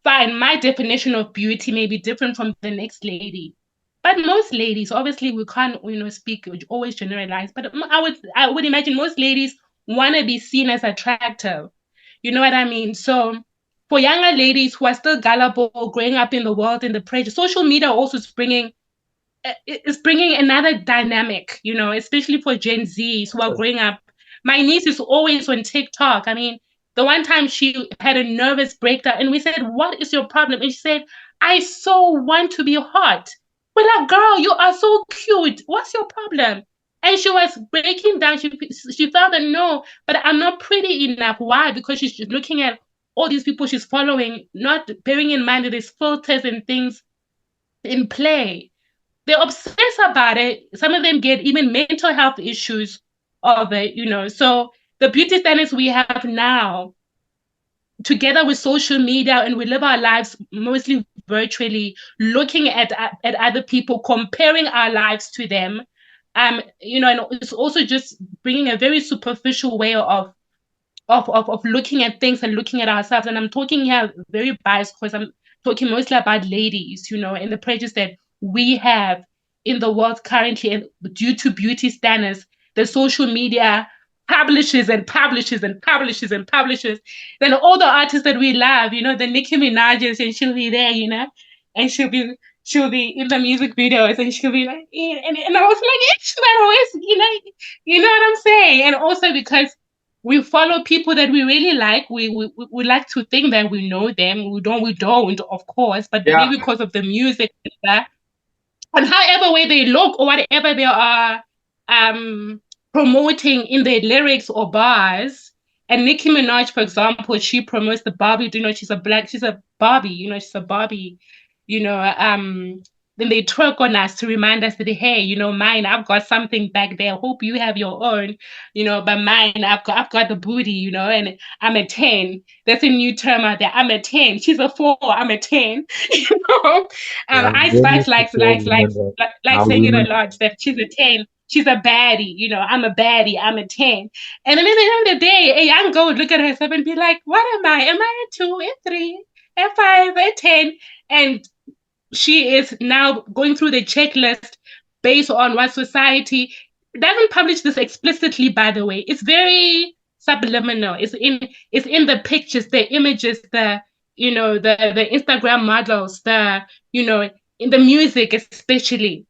fine, my definition of beauty may be different from the next lady. But most ladies, obviously, we can't, speak always generalize. But I would imagine most ladies want to be seen as attractive. You know what I mean? So for younger ladies who are still gullible, growing up in the world and the pressure, social media also is bringing another dynamic, especially for Gen Zs who are growing up. My niece is always on TikTok. I mean, the one time she had a nervous breakdown and we said, "What is your problem?" And she said, "I so want to be hot." We're like, "Girl, you are so cute. What's your problem?" And she was breaking down. She felt that no, but I'm not pretty enough. Why? Because she's just looking at all these people she's following, not bearing in mind that there's filters and things in play. They obsess about it. Some of them get even mental health issues of it. So the beauty standards we have now, together with social media, and we live our lives mostly virtually, looking at other people, comparing our lives to them. And it's also just bringing a very superficial way of looking at things and looking at ourselves. And I'm talking here very biased because I'm talking mostly about ladies, and the prejudice that we have in the world currently, and due to beauty standards, the social media publishes and publishes and publishes and publishes. Then all the artists that we love, the Nicki Minaj's, and she'll be there, and she'll be in the music videos, and she'll be like, and I was like, it's not always, you know what I'm saying? And also because we follow people that we really like. We like to think that we know them. We don't, of course, but Yeah, maybe because of the music and that, and however way they look or whatever they are um promoting in their lyrics or bars. And Nicki Minaj, for example, she promotes the Barbie. She's a Barbie. She's a Barbie. You know, then they twerk on us to remind us that, hey, mine, I've got something back there. Hope you have your own, but mine, I've got the booty, and I'm a 10. That's a new term out there. I'm a 10. She's a 4. I'm a 10. you know. yeah, Ice women Spice likes support likes women, likes right? like Our saying it a women. lot that she's a 10. She's a baddie, I'm a baddie, I'm a 10. And then at the end of the day, a young girl would look at herself and be like, what am I? Am I a 2, a 3, a 5, a 10? And she is now going through the checklist based on what society doesn't publish this explicitly, by the way. It's very subliminal. It's in the pictures, the images, the Instagram models, in the music especially.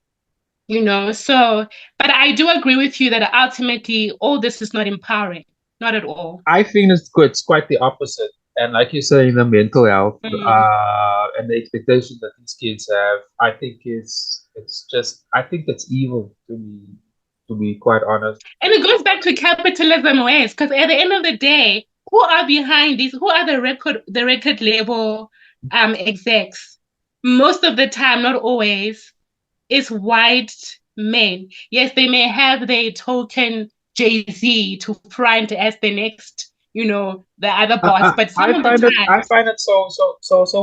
So but I do agree with you that ultimately all this is not empowering, not at all. I think it's good. It's quite the opposite. And like you say, the mental health Mm. and the expectations that these kids have, I think it's just I think it's evil to be quite honest. And it goes back to capitalism ways, because at the end of the day, who are behind these? Who are the record label execs? Most of the time, not always, is white men. Yes, they may have their token Jay-Z to front as the next, the other boss, but some of the I times, find it so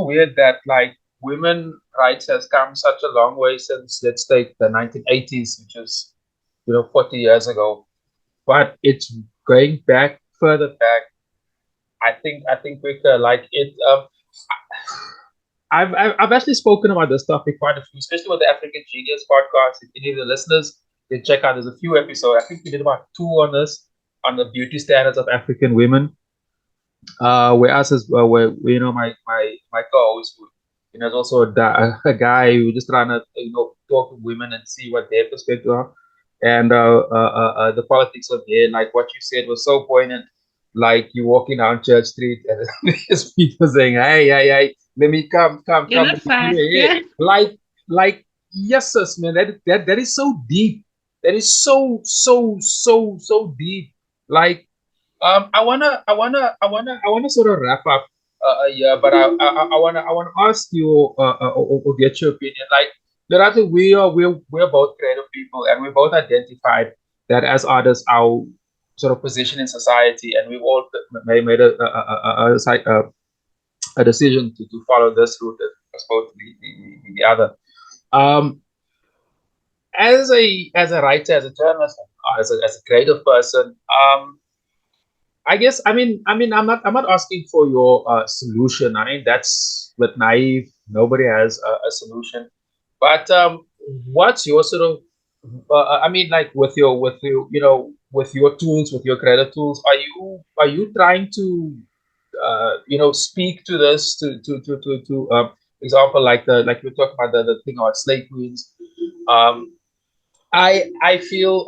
weird that like women rights has come such a long way since let's take the 1980s, which is 40 years ago. But it's going back further back. I think quicker like it. I've actually spoken about this topic quite a few, especially with the African Genius podcast. If any of the listeners can check out, there's a few episodes. I think we did about 2 on this, on the beauty standards of African women. Where us as where my co-host, is also a guy who just trying to talk to women and see what their perspective are, and the politics of hair. Like what you said was so poignant. Like you walking down Church Street and there's people saying, "Hey, hey, hey, let me you're come, not let me do fast. your hair." Yeah. Like yes, sis, man. That is so deep. That is so deep. Like I wanna sort of wrap up, yeah, but I wanna ask you, or get your opinion. Like, Lerato, we're both creative people, and we both identified that as artists, our sort of position in society, and we've all made a decision to follow this route as opposed to the other. Um, as a writer, as a journalist, as a creative person, I guess I'm not asking for your solution. I mean with naive. Nobody has a solution. But what's your sort of I mean, like with your tools, with your creative tools, are you trying to speak to this to example like you talk about the thing about slave queens. Um, I feel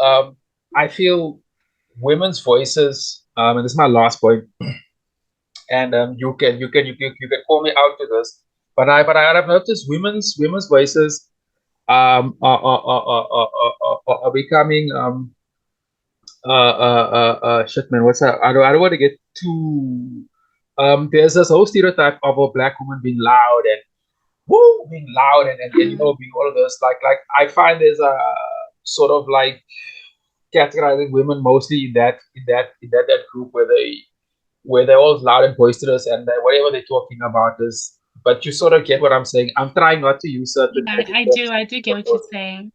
women's voices, and this is my last point, and you can call me out to this, but I have noticed women's voices are becoming shit, man, what's that? I don't want to get too there's this whole stereotype of a black woman being loud and being loud and being all of this like I find there's a sort of like categorizing women mostly in that group where they're all loud and boisterous and whatever they're talking about is, but you sort of get what I'm saying. I'm trying not to use certain Yeah, I adjectives do. I do get what you're saying.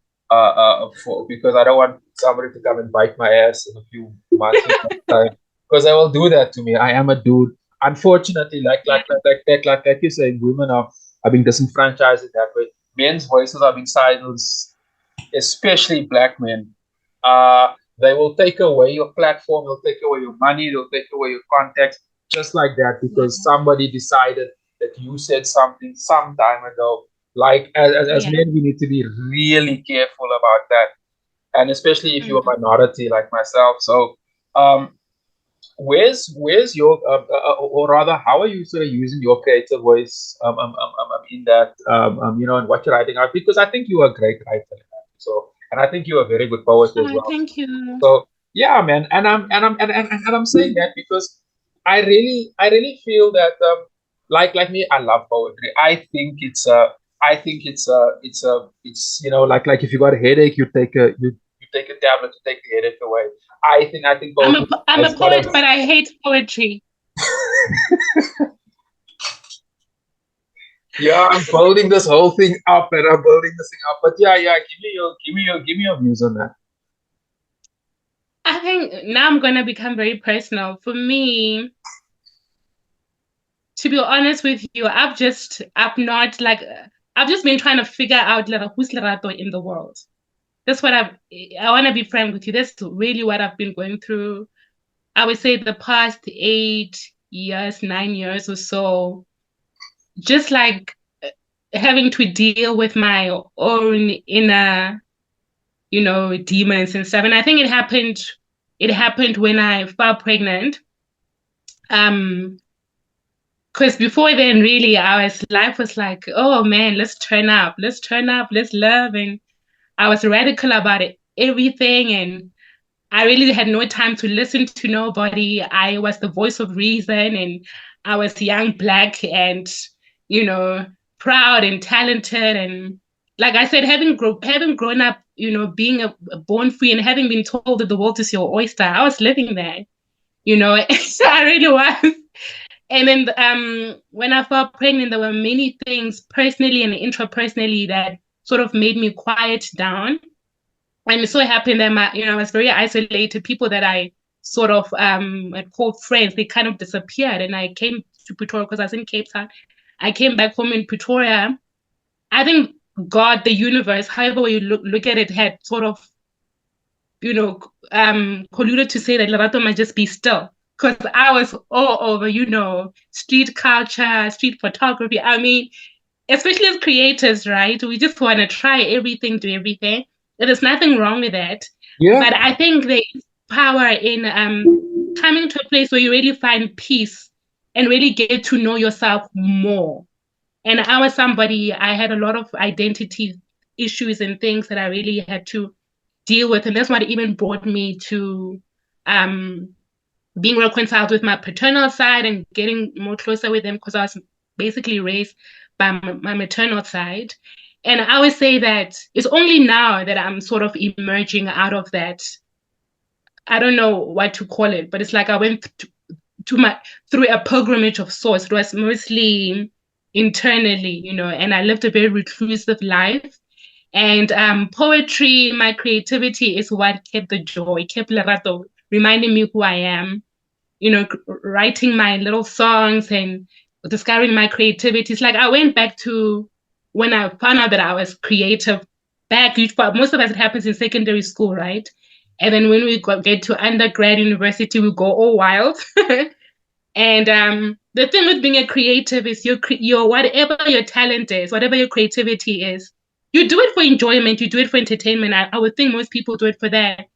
because I don't want somebody to come and bite my ass in a few months time, because they will do that to me. I am a dude. Unfortunately, Yeah, like you say, women are being disenfranchised in that way. Men's voices are being silenced, especially black men. They will take away your platform, they'll take away your money, they'll take away your contacts, just like that, yeah, because somebody decided that you said something some time ago. Like as yeah. men, we need to be really careful about that, and especially if you're a Mm. minority like myself. So, where's your or rather, how are you sort of using your creative voice in that and what you're writing out? Because I think you are a great writer, so and I think you're a very good poet as Oh, well. thank you. So yeah, man, and I'm saying that because I really feel that like me, I love poetry. I think it's like if you got a headache, you take a tablet to take the headache away. I think poetry I'm a has got poet, a but I hate poetry. yeah. I'm building this whole thing up, and I'm building this thing up. But yeah, give me your views on that. I think now I'm gonna become very personal. For me, to be honest with you, I've just been trying to figure out who's Lerato in the world. That's what I want to be frank with you. That's really what I've been going through. I would say the past 8 years, 9 years or so, just like having to deal with my own inner, demons and stuff. And I think it happened when I fell pregnant. Um, because before then, really, life was like, oh man, let's turn up, let's love. And I was radical about it, everything. And I really had no time to listen to nobody. I was the voice of reason, and I was young, black, and you know, proud and talented. And like I said, having grown up, being a born free and having been told that the world is your oyster, I was living there. So I really was. And then when I fell pregnant, there were many things personally and intrapersonally that sort of made me quiet down. And it so happened that I was very isolated. People that I sort of had called friends, they kind of disappeared. And I came to Pretoria because I was in Cape Town. I came back home in Pretoria. I think God, the universe, however you look at it, had sort of, colluded to say that Lerato might just be still. Because I was all over, street culture, street photography. I mean, especially as creators, right? We just want to try everything, do everything. There's nothing wrong with that. Yeah, But I think there is power in coming to a place where you really find peace and really get to know yourself more. And I had a lot of identity issues and things that I really had to deal with. And that's what even brought me to um, being reconciled with my paternal side and getting more closer with them because I was basically raised by my maternal side. And I always say that it's only now that I'm sort of emerging out of that. I don't know what to call it, but it's like I went to my through a pilgrimage of sorts. It was mostly internally, and I lived a very reclusive life. And poetry, my creativity is what kept the joy, kept Lerato, reminding me who I am, writing my little songs and discovering my creativity. It's like I went back to when I found out that I was creative back. Most of us, it happens in secondary school, right? And then when we get to undergrad university, we go all wild. And the thing with being a creative is your whatever your talent is, whatever your creativity is, you do it for enjoyment, you do it for entertainment. I would think most people do it for that.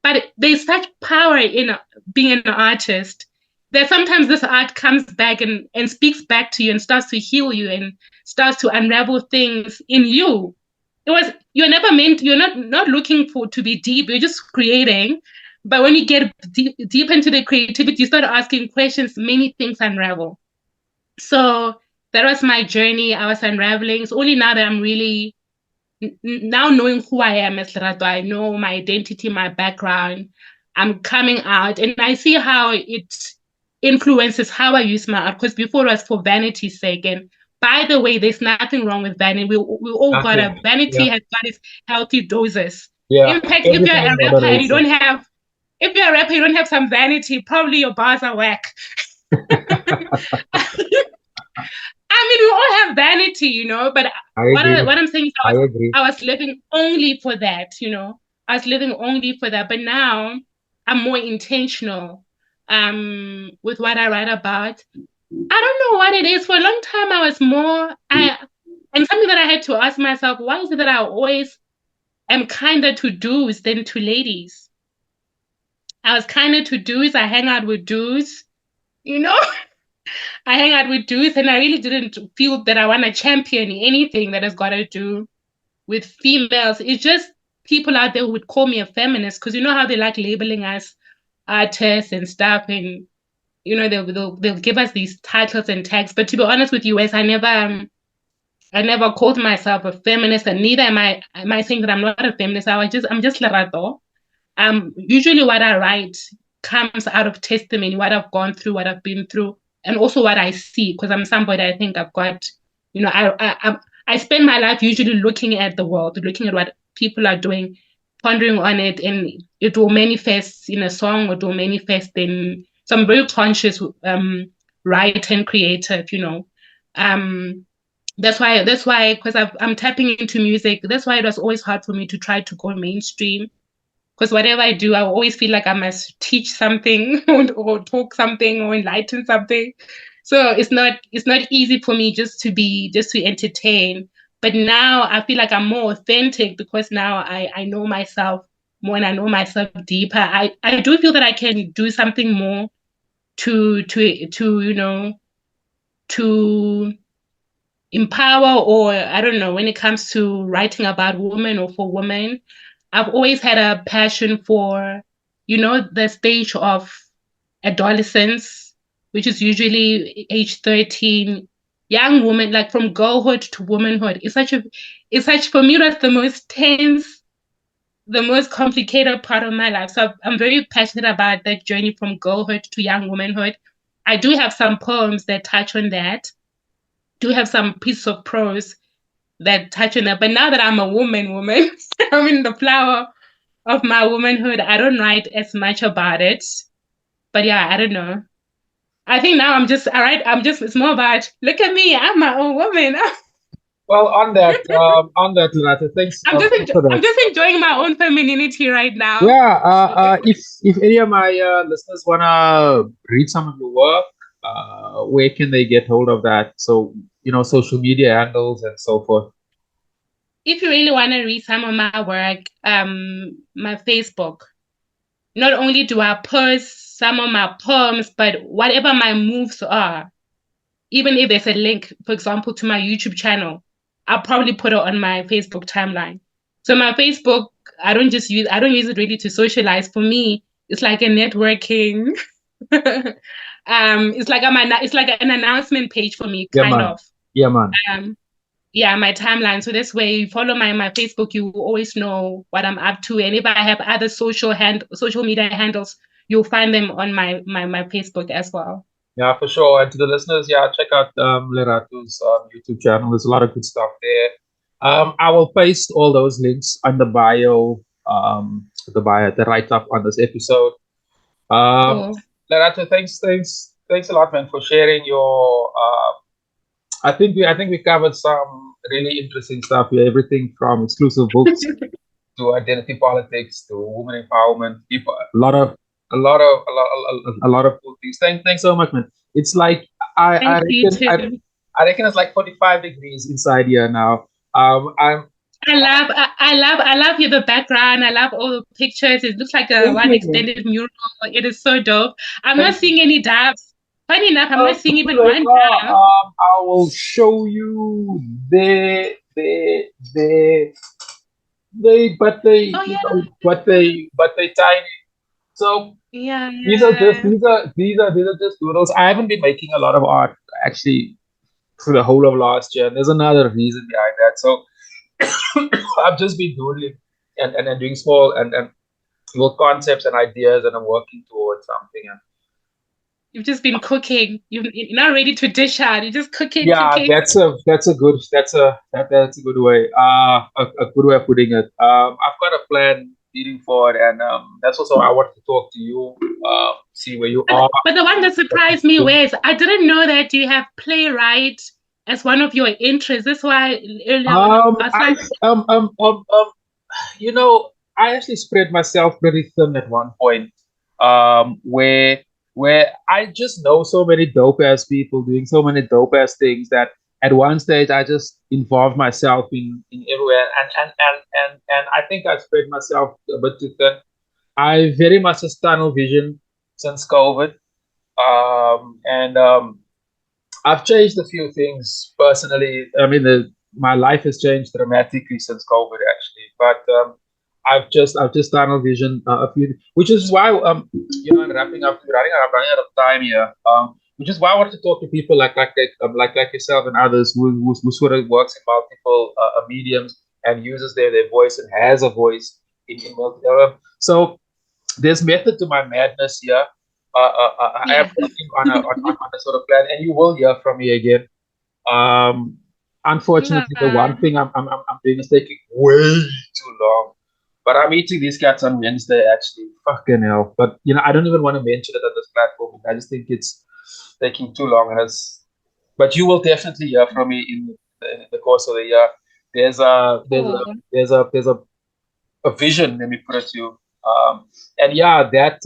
But there's such power in being an artist that sometimes this art comes back and speaks back to you and starts to heal you and starts to unravel things in you. You're not looking for to be deep, you're just creating. But when you get deep into the creativity, you start asking questions, many things unravel. So that was my journey. I was unraveling. It's only now that I'm really now knowing who I am as Lerato, I know my identity, my background. I'm coming out and I see how it influences how I use my art. Because before it was for vanity's sake. And by the way, there's nothing wrong with vanity. We all got a vanity has got its healthy doses. Yeah. In fact, if you're a rapper and you don't have if you're a rapper, you don't have some vanity, probably your bars are whack. I mean, we all have vanity, you know, but what I'm saying is I was living only for that, you know. I was living only for that. But now I'm more intentional with what I write about. I don't know what it is. For a long time I was and something that I had to ask myself, why is it that I always am kinder to dudes than to ladies? I was kinder to dudes. I hang out with dudes, you know. I hang out with dudes, and I really didn't feel that I want to champion anything that has got to do with females. It's just people out there who would call me a feminist because you know how they like labeling us artists and stuff, and you know they'll give us these titles and tags. But to be honest with you, Wes, I never called myself a feminist, and neither am I saying that I'm not a feminist. I'm just Lerato. Usually what I write comes out of testimony, what I've gone through, what I've been through, and also what I see, because I'm somebody I think I've got, you know, I spend my life usually looking at the world, looking at what people are doing, pondering on it, and it will manifest in a song, or it will manifest in some very conscious writer and creative, you know. That's why, because I'm tapping into music. That's why it was always hard for me to try to go mainstream because whatever I do, I always feel like I must teach something or talk something or enlighten something. So it's not easy for me just to entertain. But now I feel like I'm more authentic because now I know myself more and I know myself deeper. I do feel that I can do something more to you know to empower, or I don't know, when it comes to writing about women or for women. I've always had a passion for, you know, the stage of adolescence, which is usually age 13, young woman, like from girlhood to womanhood. It's such, for me, that's the most tense, the most complicated part of my life. So I'm very passionate about that journey from girlhood to young womanhood. I do have some poems that touch on that, do have some pieces of prose that touch on that. But now that I'm a woman, I'm in the flower of my womanhood, I don't write as much about it. But yeah, I don't know. I think now it's more about, look at me, I'm my own woman. Well, on that, Lerato, thanks. I'm just enjoying my own femininity right now. Yeah. If any of my listeners wanna read some of your work, where can they get hold of that? So, you know, social media handles and so forth. If you really want to read some of my work, my Facebook. Not only do I post some of my poems, but whatever my moves are, even if there's a link, for example, to my YouTube channel, I'll probably put it on my Facebook timeline. So my Facebook, I don't use it really to socialize. For me, it's like a networking. It's like an announcement page for me, kind of. Yeah, man. Yeah, my timeline. So this way, you follow my Facebook, you always know what I'm up to. And if I have other social media handles, you'll find them on my Facebook as well. Yeah, for sure. And to the listeners, yeah, check out Lerato's YouTube channel. There's a lot of good stuff there. I will paste all those links on the bio, the write-up on this episode. Cool. Lerato, thanks a lot, man, for sharing your I think we covered some really interesting stuff here. Everything from exclusive books to identity politics to women empowerment. People, a lot of cool things. Thanks so much, man. It's like I Thank you reckon I, too. I reckon it's like 45 degrees inside here now. I'm I love you, the background. I love all the pictures. It looks like a thank one you, man. extended mural. It is so dope. I'm not Thank you. seeing any dabs. Funny enough, I'm not seeing even They one are. dab. I will show you. But Oh they tiny. So yeah, these are just yeah. these are just doodles. I haven't been making a lot of art actually for the whole of last year, and there's another reason behind that. So I've just been doodling and doing small and little concepts and ideas, and I'm working towards something. And You've just been cooking. You're not ready to dish out. You're just cooking, yeah, cooking. that's a good way. A good way of putting it. I've got a plan leading forward, and that's also why I wanted to talk to you. See where you are. But the one that surprised me was I didn't know that you have playwright as one of your interests. That's why earlier when I was I like, um um um um you know, I actually spread myself pretty thin at one point, where I just know so many dope ass people doing so many dope ass things that at one stage I just involved myself in everywhere, and I think I spread myself a bit too thin. I very much has tunnel vision since COVID, and I've changed a few things personally. I mean, my life has changed dramatically since COVID, actually. But I've just tunnel vision a few, which is why I'm running out of time here. Which is why I wanted to talk to people like yourself and others who sort of works in multiple mediums and uses their voice and has a voice in multiple. So there's method to my madness here. I am yeah, working on a sort of plan, and you will hear from me again. Um, Unfortunately, the one yeah. thing I'm doing is taking way too long. But I'm meeting these cats on Wednesday, actually. Fucking hell. But, I don't even want to mention it on this platform. I just think it's taking too long. But you will definitely hear from me in the course of the year. There's a, there's a, Cool. there's a vision, let me put it to you. And yeah, that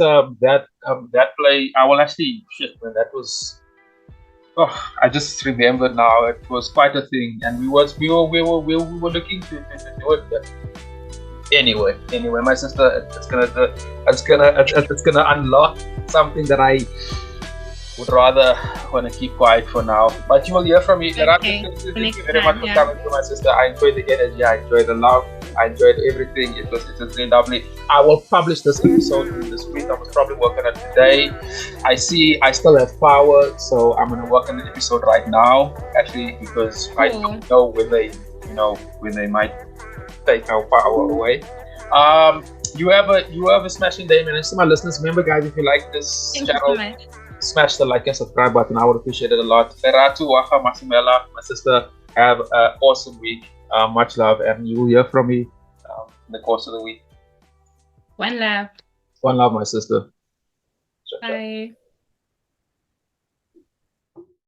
play, I will actually, shit, man, that was. Oh, I just remembered now. It was quite a thing, and we were looking to do it. But anyway, my sister, it's gonna unlock something that I would rather want to keep quiet for now. But you will hear from me. Lerato, Okay. thank For you next very much time, for yeah. coming to my sister. I enjoyed the energy. I enjoyed the love. I enjoyed everything. It was really lovely. I will publish this episode this week. I was probably working on it today. I see I still have power, so I'm gonna work on the episode right now. Actually, because I Cool. don't know when they might take our power away. Um, you have a smashing day, man. And to my listeners, remember, guys, if you like this Thank you so channel, much. smash the like and subscribe button. I would appreciate it a lot. Lerato Waga Matsomela, my sister, have an awesome week. Much love, and you will hear from me in the course of the week. One love. One love, my sister. Ciao, ciao. Bye.